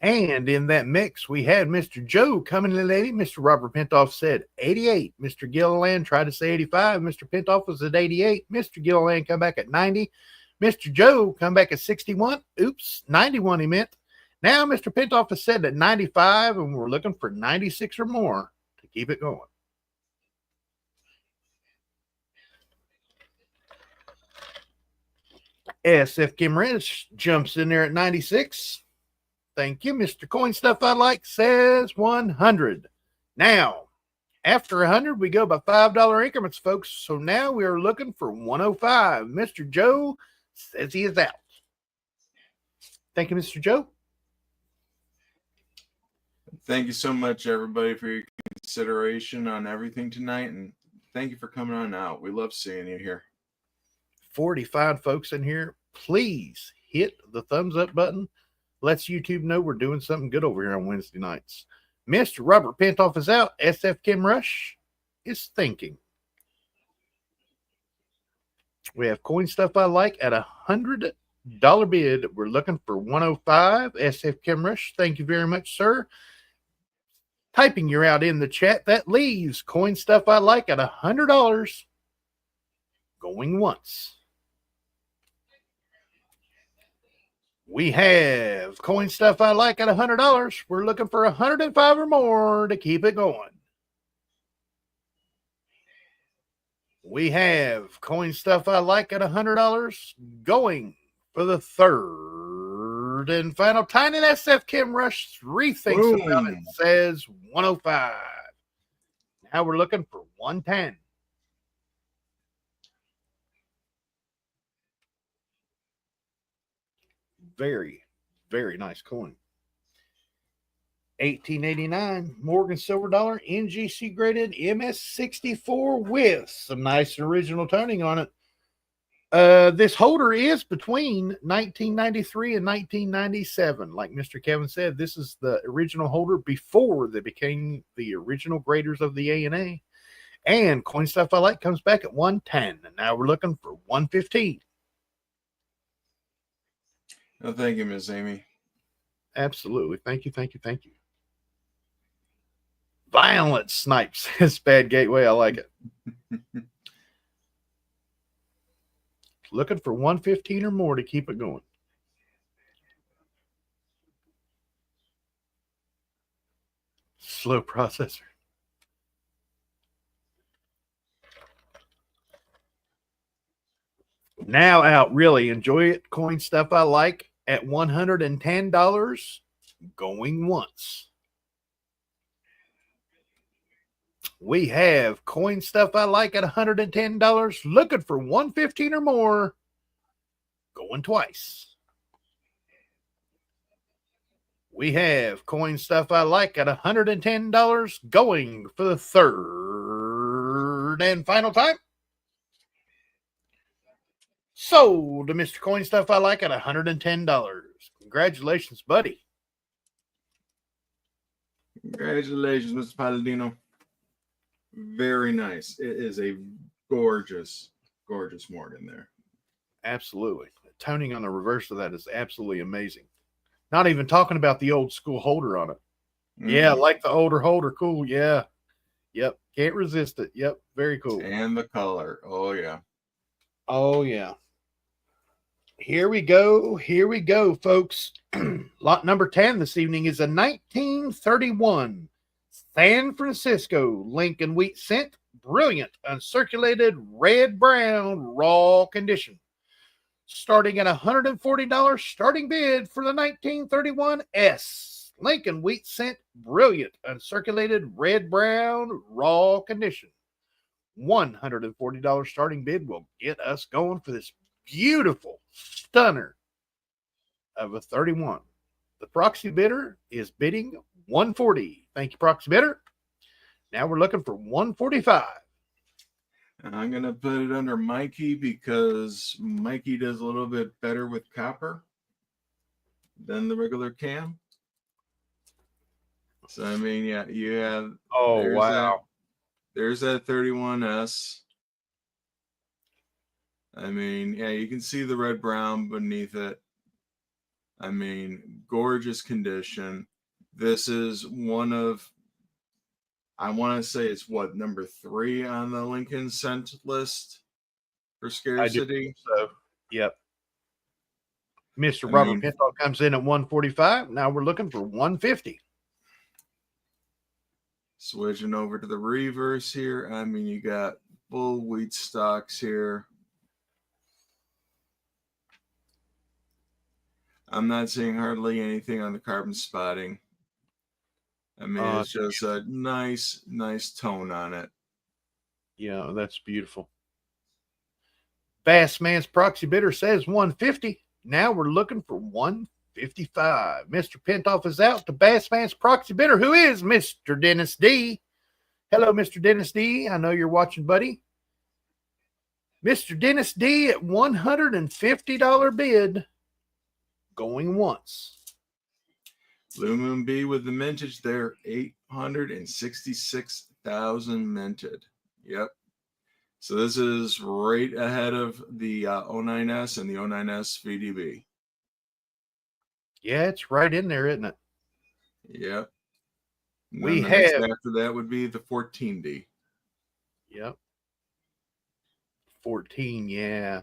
And in that mix, we had Mr. Joe coming in at 80. Mr. Robert Pintoff said 88. Mr. Gilliland tried to say 85. Mr. Pintoff was at 88. Mr. Gilliland come back at 90. Mr. Joe come back at 61. Oops, 91 he meant. Now Mr. Pintoff has said at 95, and we're looking for 96 or more to keep it going. SF Kim Rich jumps in there at 96. Thank you. Mr. Coin Stuff I Like says 100. Now, after 100, we go by $5 increments, folks. So now we are looking for 105. Mr. Joe says he is out. Thank you, Mr. Joe. Thank you so much, everybody, for your consideration on everything tonight. And thank you for coming on out. We love seeing you here. 40 fine folks in here. Please hit the thumbs up button. Lets YouTube know we're doing something good over here on Wednesday nights. Mr. Robert Pintoff is out. SF Kim Rush is thinking. We have Coin Stuff I Like at $100 bid. We're looking for 105. SF Kim Rush, thank you very much, sir. Typing you're out in the chat. That leaves Coin Stuff I Like at $100. Going once. We have Coin Stuff I Like at $100. We're looking for 105 or more to keep it going. We have Coin Stuff I Like at $100 going for the third and final time. And SF Kim Rush rethinks about it, says 105. Now we're looking for 110. Very, very nice coin. 1889 Morgan Silver Dollar NGC graded MS64 with some nice original toning on it. This holder is between 1993 and 1997. Like Mr. Kevin said, this is the original holder before they became the original graders of the A&A. And Coin Stuff I Like comes back at 110. And now we're looking for 115. Oh, thank you, Miss Amy. Absolutely. Thank you, thank you, thank you. Violent Snipe says Bad Gateway. I like it. Looking for 115 or more to keep it going. Slow processor. Now out. Really enjoy it. Coin Stuff I Like at $110 going once. We have Coin Stuff I Like at $110 looking for 115 or more going twice. We have Coin Stuff I Like at $110 going for the third and final time. Sold to Mr. Coin Stuff I Like at $110. Congratulations, buddy. Congratulations, Mr. Palladino. Very nice. It is a gorgeous, gorgeous Morgan there. Absolutely. The toning on the reverse of that is absolutely amazing. Not even talking about the old school holder on it. Mm-hmm. Yeah, like the older holder. Cool. Yeah. Yep. Can't resist it. Yep. Very cool. And the color. Oh, yeah. Oh, yeah. Here we go. Here we go, folks. Lot number 10 this evening is a 1931 San Francisco Lincoln Wheat Cent. Brilliant, uncirculated, red-brown, raw condition. Starting at $140 starting bid for the 1931 S. Lincoln Wheat Cent. Brilliant, uncirculated, red-brown, raw condition. $140 starting bid will get us going for this beautiful stunner of a 31. The proxy bidder is bidding $140. Thank you, proxy bidder. Now we're looking for $145. And I'm going to put it under Mikey because Mikey does a little bit better with copper than the regular cam. So, I mean, yeah, you have... Oh, wow. There's that 31S. I mean, yeah, you can see the red-brown beneath it. I mean, gorgeous condition. This is one of, I want to say it's what, number 3 on the Lincoln Cent list for scarcity. So, yep. Mr. I Robert mean, Pinthall comes in at 145. Now we're looking for 150. switching over to the reverse here. I mean, you got full wheat stocks here. I'm not seeing hardly anything on the carbon spotting. I mean, it's just a nice tone on it. Yeah, that's beautiful. Bassman's proxy bidder says 150. Now we're looking for 155. Mr. Pintoff is out to Bassman's proxy bidder, who is Mr. Dennis D. Hello, Mr. Dennis D. I know you're watching, buddy. Mr. Dennis D at $150 bid. Going once. Blue Moon B with the mintage there, 866,000 minted. Yep. So this is right ahead of the 09S and the 09S VDB. Yeah, it's right in there, isn't it? Yep. And We then the next have after that would be the 14D. Yep. 14, yeah.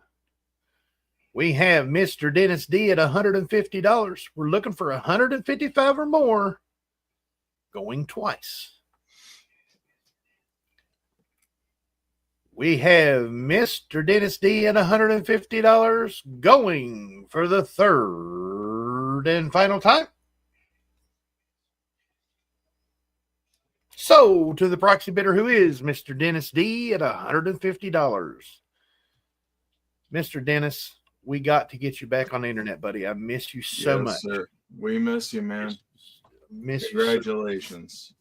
We have Mr. Dennis D at $150. We're looking for 155 or more. Going twice. We have Mr. Dennis D at $150 going for the third and final time. So to the proxy bidder, who is Mr. Dennis D at $150. Mr. Dennis, we got to get you back on the internet, buddy. I miss you so much. Sir. We miss you, man. Miss Congratulations.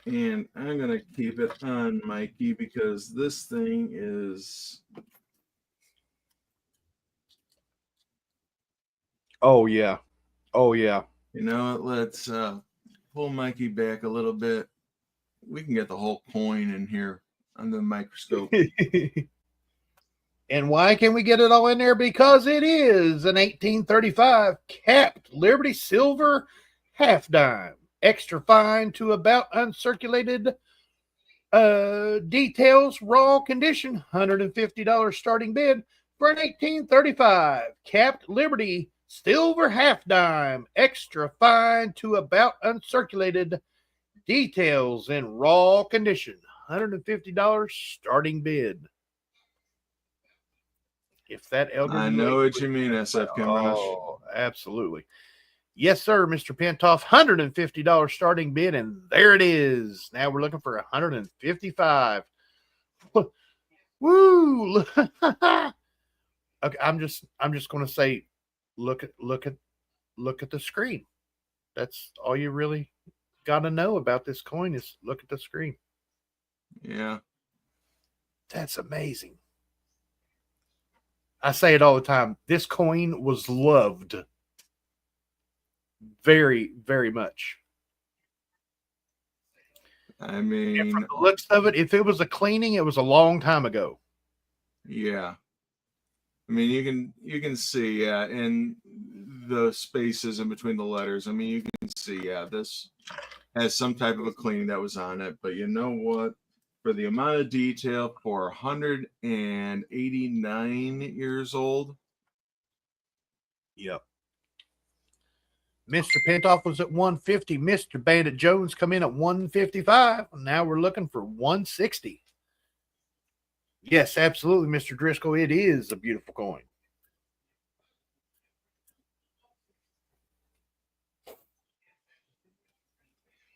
And I'm going to keep it on, Mikey, because this thing is... Oh, yeah. Oh, yeah. You know what? Let's pull Mikey back a little bit. We can get the whole coin in here under the microscope. And why can we get it all in there? Because it is an 1835 capped Liberty Silver half dime. Extra fine to about uncirculated details, raw condition, $150 starting bid for an 1835 capped Liberty Silver half dime. Extra fine to about uncirculated details in raw condition, $150 starting bid. If that elder, I know what you mean, SF Kimrush. Oh, absolutely. Yes, sir, Mr. Pintoff, $150 starting bid, and there it is. Now we're looking for $155. Woo! Okay, I'm just going to say, look at the screen. That's all you really got to know about this coin is look at the screen. Yeah, that's amazing. I say it all the time. This coin was loved very, very much. I mean, and from the looks of it, if it was a cleaning, it was a long time ago. Yeah. I mean, you can see, yeah, in the spaces in between the letters. I mean, you can see, yeah, this has some type of a cleaning that was on it. But you know what? For the amount of detail, for 189 years old. Yep. Mr. Pintoff was at 150. Mr. Bandit Jones come in at 155. Now we're looking for 160. Yes, absolutely, Mr. Driscoll. It is a beautiful coin.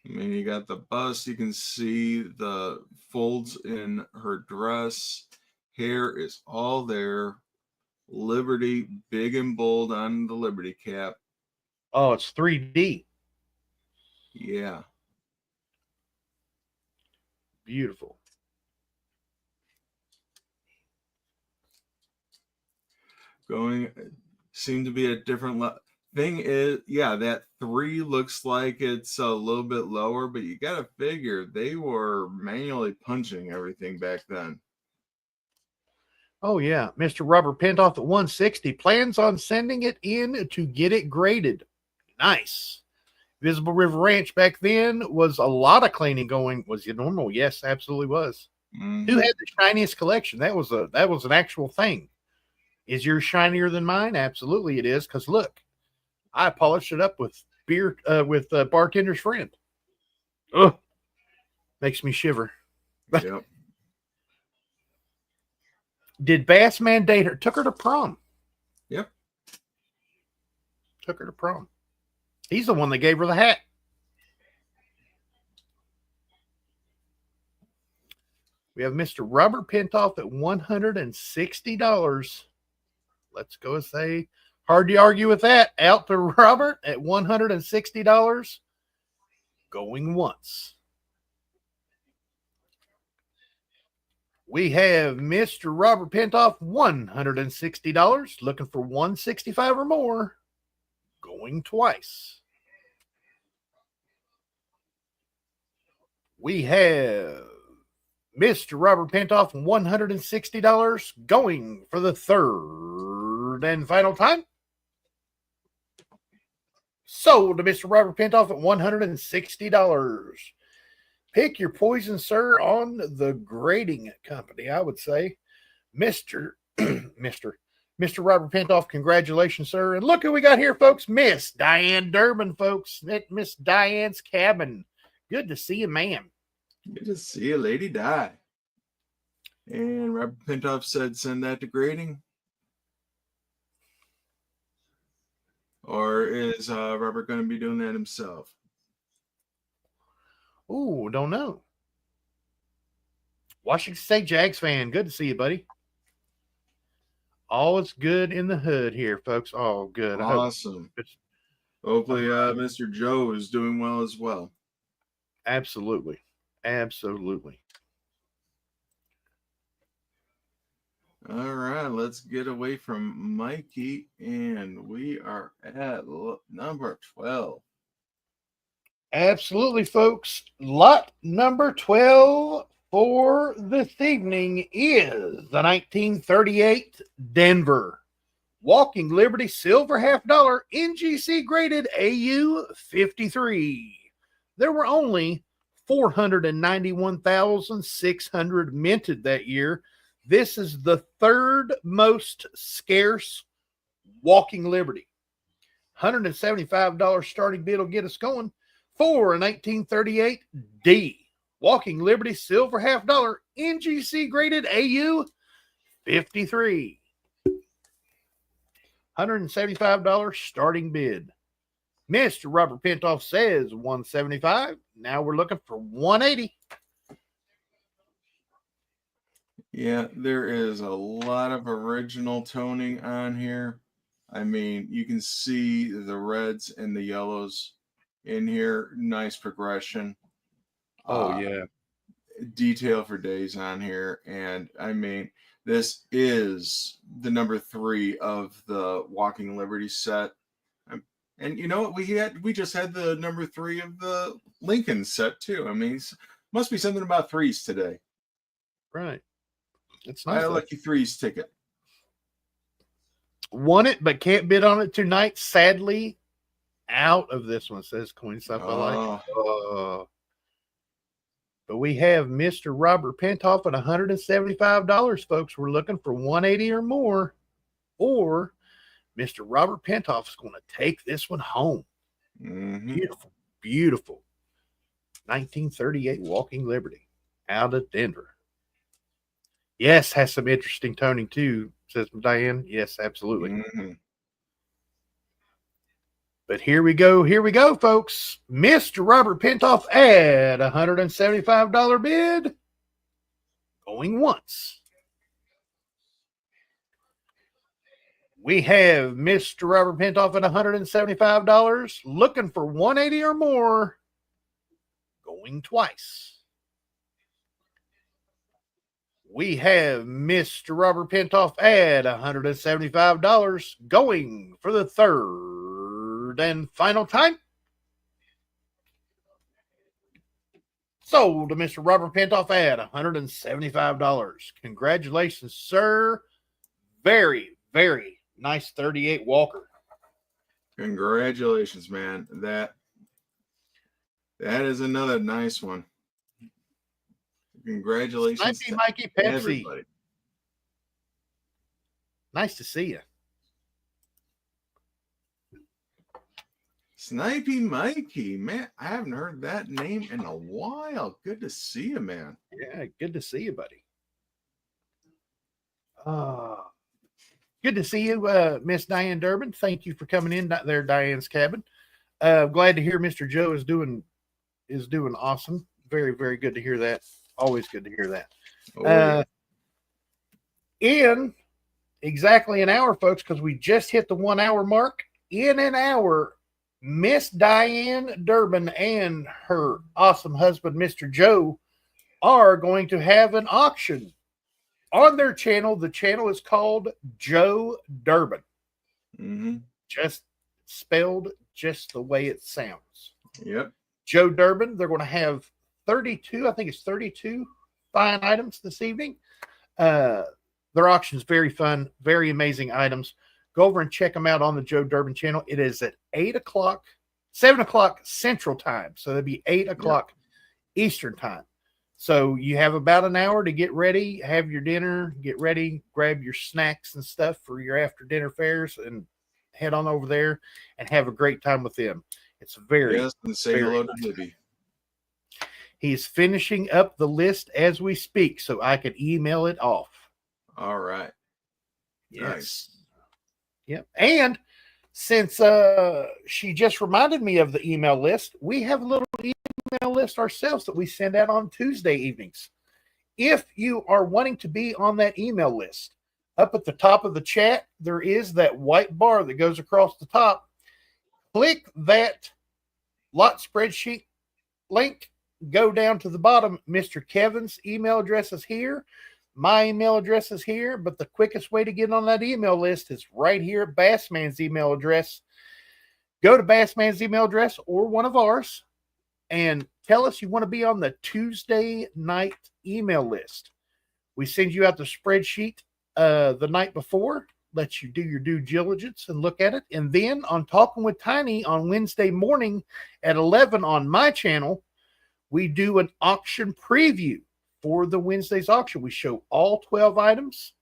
I mean, you got the bust. You can see the folds in her dress. Hair is all there. Liberty, big and bold on the Liberty cap. Oh, it's 3D. Yeah. Beautiful. Seem to be a different thing is, yeah, that 3 looks like it's a little bit lower, but you got to figure they were manually punching everything back then. Oh, yeah. Mr. Robert Pentoff at 160 plans on sending it in to get it graded. Nice. Visible River Ranch back then was a lot of cleaning going. Was it normal? Yes, absolutely was. Mhm. Who had the shiniest collection? That was an actual thing. Is yours shinier than mine? Absolutely, it is. Because look, I polished it up with beer with bartender's friend. Ugh, makes me shiver. Yep. Did Bassman date her? Took her to prom. Yep. Took her to prom. He's the one that gave her the hat. We have Mr. Robert Pentoff at $160. Let's go and say, hard to argue with that. Out to Robert at $160. Going once. We have Mr. Robert Pentoff, $160. Looking for $165 or more. Going twice. We have Mr. Robert Pentoff, $160. Going for the third and final time. Sold to Mr. Robert Pentoff at $160. Pick your poison, sir, on the grading company, I would say. Mr. Robert Pentoff, congratulations, sir. And look who we got here, folks. Miss Diane Durbin, folks. At Miss Diane's cabin. Good to see you, ma'am. Good to see you, Lady Di. And Robert Pentoff said send that to grading. Or is Robert going to be doing that himself? Ooh, don't know. Washington State Jags fan. Good to see you, buddy. All is good in the hood here, folks. All good. Awesome. Hopefully, Mr. Joe is doing well as well. Absolutely. Absolutely. All right, let's get away from Mikey, and we are at number 12. Absolutely, folks. Lot number 12 for this evening is the 1938 Denver Walking Liberty Silver $50 NGC graded AU 53. There were only 491,600 minted that year. This is the third most scarce Walking Liberty. $175 starting bid will get us going for a 1938 D Walking Liberty Silver $50 NGC graded AU 53. $175 starting bid. Mr. Robert Pentoff says $175. Now we're looking for $180. Yeah, there is a lot of original toning on here. I mean, you can see the reds and the yellows in here. Nice progression. Oh, yeah. Detail for days on here. And I mean, this is the number 3 of the Walking Liberty set. And you know what? We just had the number 3 of the Lincoln set too. I mean, must be something about threes today. Right. It's I nice. had a lucky threes ticket. Won it, but can't bid on it tonight. Sadly, out of this one, says Coin Stuff. I like. But we have Mr. Robert Pentoff at $175, folks. We're looking for $180 or more. Or Mr. Robert Pentoff is going to take this one home. Mm-hmm. Beautiful, beautiful. 1938 Walking Liberty out of Denver. Yes, has some interesting toning too, says Diane. Yes, absolutely. Mm-hmm. But here we go, folks. Mr. Robert Pentoff at $175 bid. Going once. We have Mr. Robert Pentoff at $175. Looking for $180 or more. Going twice. We have Mr. Robert Pentoff at $175. Going for the third and final time. Sold to Mr. Robert Pentoff at $175. Congratulations, sir. Very, very nice 38 Walker. Congratulations, man. That is another nice one. Congratulations Snipey to Mikey Pepsi. everybody. Nice to see you. Snipey Mikey, man, I haven't heard that name in a while. Good to see you, man. Yeah, good to see you, buddy. Good to see you, Miss Diane Durbin. Thank you for coming in there, Diane's cabin. Glad to hear Mr. Joe is doing awesome. Very, very good to hear that. Always good to hear that. Yeah. In exactly an hour, folks, because we just hit the 1 hour mark. In an hour, Miss Diane Durbin and her awesome husband, Mr. Joe, are going to have an auction on their channel. The channel is called Joe Durbin. Mm-hmm. Just spelled just the way it sounds. Yep. Joe Durbin. They're going to have 32, I think it's 32 fine items this evening. Their auction is very fun, very amazing items. Go over and check them out on the Joe Durbin channel. It is at 7 o'clock Central Time. So that'd be 8 o'clock Eastern Time. So you have about an hour to get ready, have your dinner, get ready, grab your snacks and stuff for your after dinner fares, and head on over there and have a great time with them. It's very, yes, and say hello to Libby. He's finishing up the list as we speak, so I can email it off. All right. Yes. Nice. Yep. And since she just reminded me of the email list, we have a little email list ourselves that we send out on Tuesday evenings. If you are wanting to be on that email list, up at the top of the chat, there is that white bar that goes across the top. Click that lot spreadsheet link. Go down to the bottom. Mr. Kevin's email address is here. My email address is here, but the quickest way to get on that email list is right here at Bassman's email address. Go to Bassman's email address or one of ours and tell us you want to be on the Tuesday night email list. We send you out the spreadsheet the night before, let you do your due diligence and look at it. And then on Talking with Tiny on Wednesday morning at 11 on my channel, we do an auction preview for the Wednesday's auction. We show all 12 items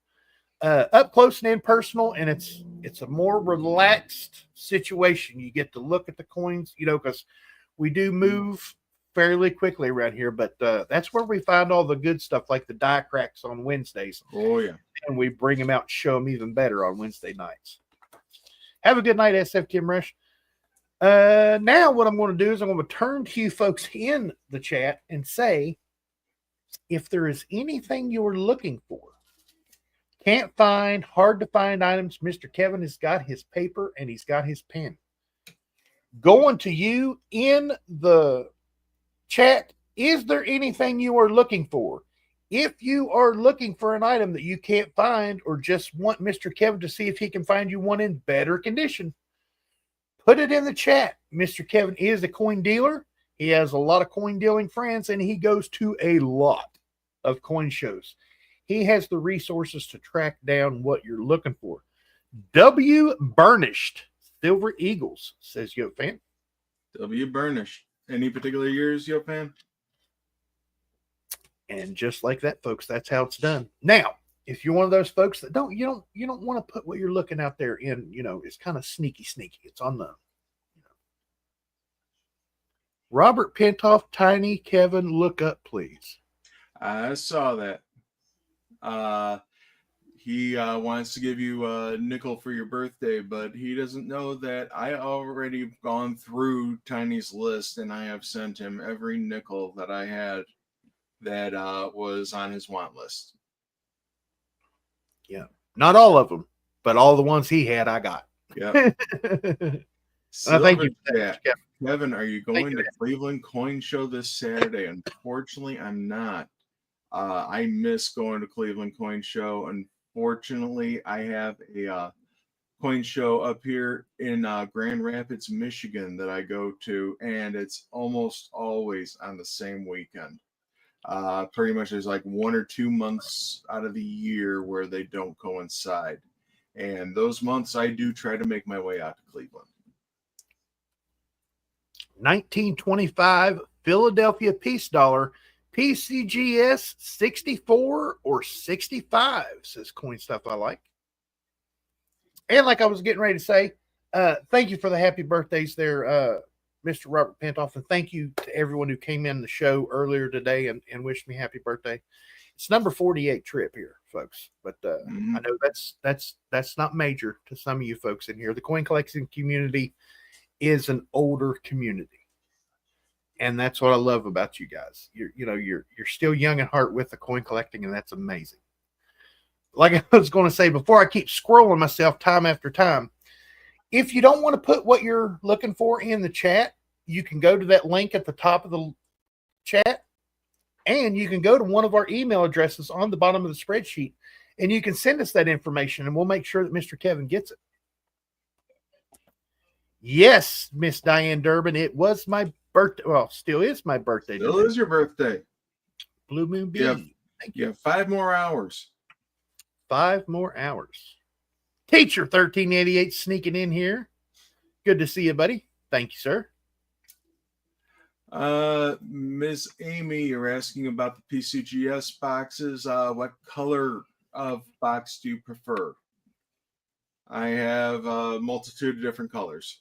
up close and in personal, and it's a more relaxed situation. You get to look at the coins, because we do move fairly quickly around here, but that's where we find all the good stuff, like the die cracks on Wednesdays. Oh, yeah. And we bring them out and show them even better on Wednesday nights. Have a good night, SF Kim Rush. Now what I'm going to do is I'm going to turn to you folks in the chat and say, if there is anything you're looking for, can't find, hard to find items, Mr. Kevin has got his paper and he's got his pen. Going to you in the chat, is there anything you are looking for? If you are looking for an item that you can't find or just want Mr. Kevin to see if he can find you one in better condition, put it in the chat. Mr. Kevin is a coin dealer. He has a lot of coin dealing friends, and he goes to a lot of coin shows. He has the resources to track down what you're looking for. W. Burnished Silver Eagles, says Yo Fan. W. Burnished. Any particular years, Yo Fan? And just like that, folks, that's how it's done. Now, if you're one of those folks that don't want to put what you're looking out there in, it's kind of sneaky. It's on the, Robert Pentoff, Tiny Kevin, look up, please. I saw that. He wants to give you a nickel for your birthday, but he doesn't know that I already gone through Tiny's list, and I have sent him every nickel that I had that was on his want list. Yeah, not all of them, but all the ones he had, I got. Yeah. Thank you, Kevin. Are you going to Cleveland Coin Show this Saturday? Unfortunately, I'm not. I miss going to Cleveland Coin Show. Unfortunately, I have a coin show up here in Grand Rapids, Michigan that I go to, and it's almost always on the same weekend. Pretty much there's like 1 or 2 months out of the year where they don't coincide. And those months I do try to make my way out to Cleveland. 1925 Philadelphia Peace Dollar, PCGS 64 or 65, says Coin Stuff I Like. And like I was getting ready to say, thank you for the happy birthdays there, Mr. Robert Pentoff, and thank you to everyone who came in the show earlier today and wished me happy birthday. It's number 48 trip here, folks, but I know that's not major to some of you folks in here. The coin collecting community is an older community, and that's what I love about you guys. You're still young at heart with the coin collecting, and that's amazing. Like I was going to say before, I keep scrolling myself time after time. If you don't want to put what you're looking for in the chat, you can go to that link at the top of the chat, and you can go to one of our email addresses on the bottom of the spreadsheet, and you can send us that information, and we'll make sure that Mr. Kevin gets it. Yes, Miss Diane Durbin, it was my birthday. Well, still is my birthday. Still is your birthday. Blue Moon B. Thank you. Have 5 more hours. 5 more hours. Teacher 1388 sneaking in here. Good to see you, buddy. Thank you, sir. Ms. Amy, you're asking about the PCGS boxes. What color of box do you prefer? I have a multitude of different colors.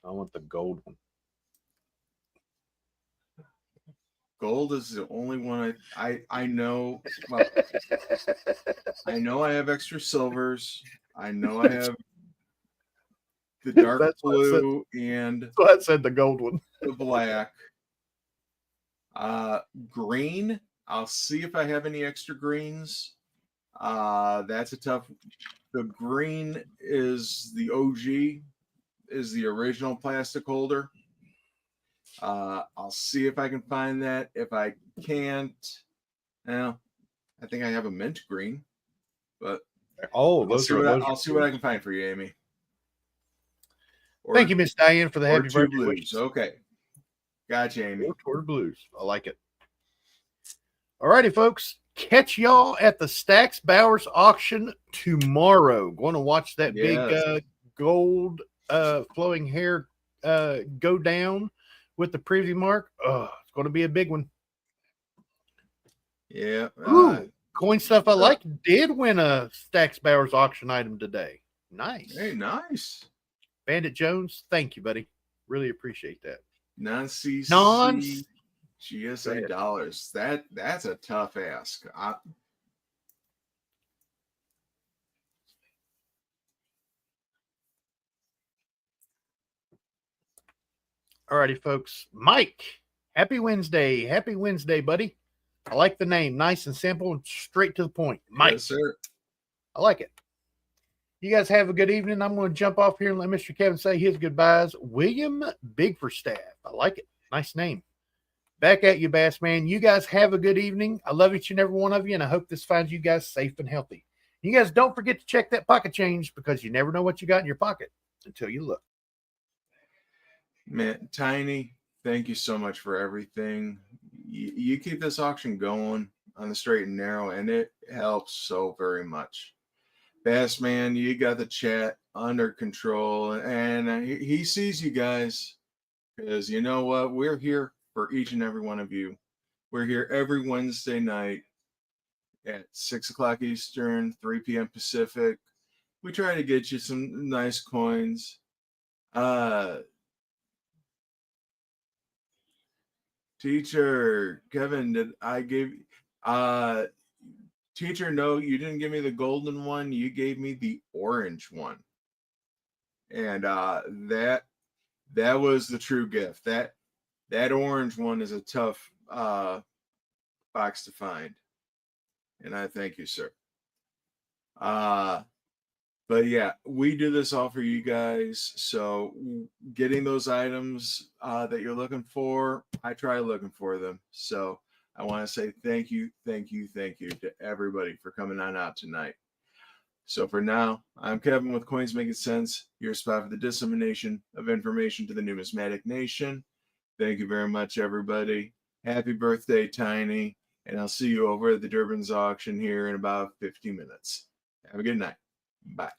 I want the gold one. Gold is the only one I know. Well, I know I have extra silvers. I know I have the dark blue and so I said the gold one. The black. Green. I'll see if I have any extra greens. That's a tough. The green is the OG, is the original plastic holder. I'll see if I can find that. If I can't, well, I think I have a mint green, but I'll see what I can find for you, Amy. Thank you, Miss Diane, for the happy birthday blues. Okay, gotcha, Amy. Toward blues, I like it. All righty, folks. Catch y'all at the Stax Bowers auction tomorrow. Going to watch that big gold flowing hair go down with the preview mark. Oh, it's going to be a big one. Yeah. Coin Stuff I Like did win a Stax Bowers auction item today. Nice. Hey, nice. Bandit Jones, thank you, buddy. Really appreciate that. Non-CC GSA dollars. That's a tough ask. All righty, folks. Mike, happy Wednesday. Happy Wednesday, buddy. I like the name. Nice and simple and straight to the point. Mike. Yes, sir. I like it. You guys have a good evening. I'm going to jump off here and let Mr. Kevin say his goodbyes. William Bigforstaff. I like it. Nice name. Back at you, Bass Man. You guys have a good evening. I love each and every one of you, and I hope this finds you guys safe and healthy. You guys don't forget to check that pocket change because you never know what you got in your pocket until you look. Man, Tiny, thank you so much for everything. You keep this auction going on the straight and narrow, and it helps so very much. Bass Man, you got the chat under control, and he sees you guys because you know what? We're here for each and every one of you. We're here every Wednesday night at 6 o'clock Eastern, 3 p.m. Pacific. We try to get you some nice coins. Teacher Kevin, did I give teacher, no, you didn't give me the golden one, you gave me the orange one. And that was the true gift. That orange one is a tough box to find. And I thank you, sir. But yeah, we do this all for you guys. So getting those items that you're looking for, I try looking for them. So I want to say thank you to everybody for coming on out tonight. So for now, I'm Kevin with Coins Making Sense, your spot for the dissemination of information to the numismatic nation. Thank you very much, everybody. Happy birthday, Tiny. And I'll see you over at the Durbin's auction here in about 50 minutes. Have a good night. Bye.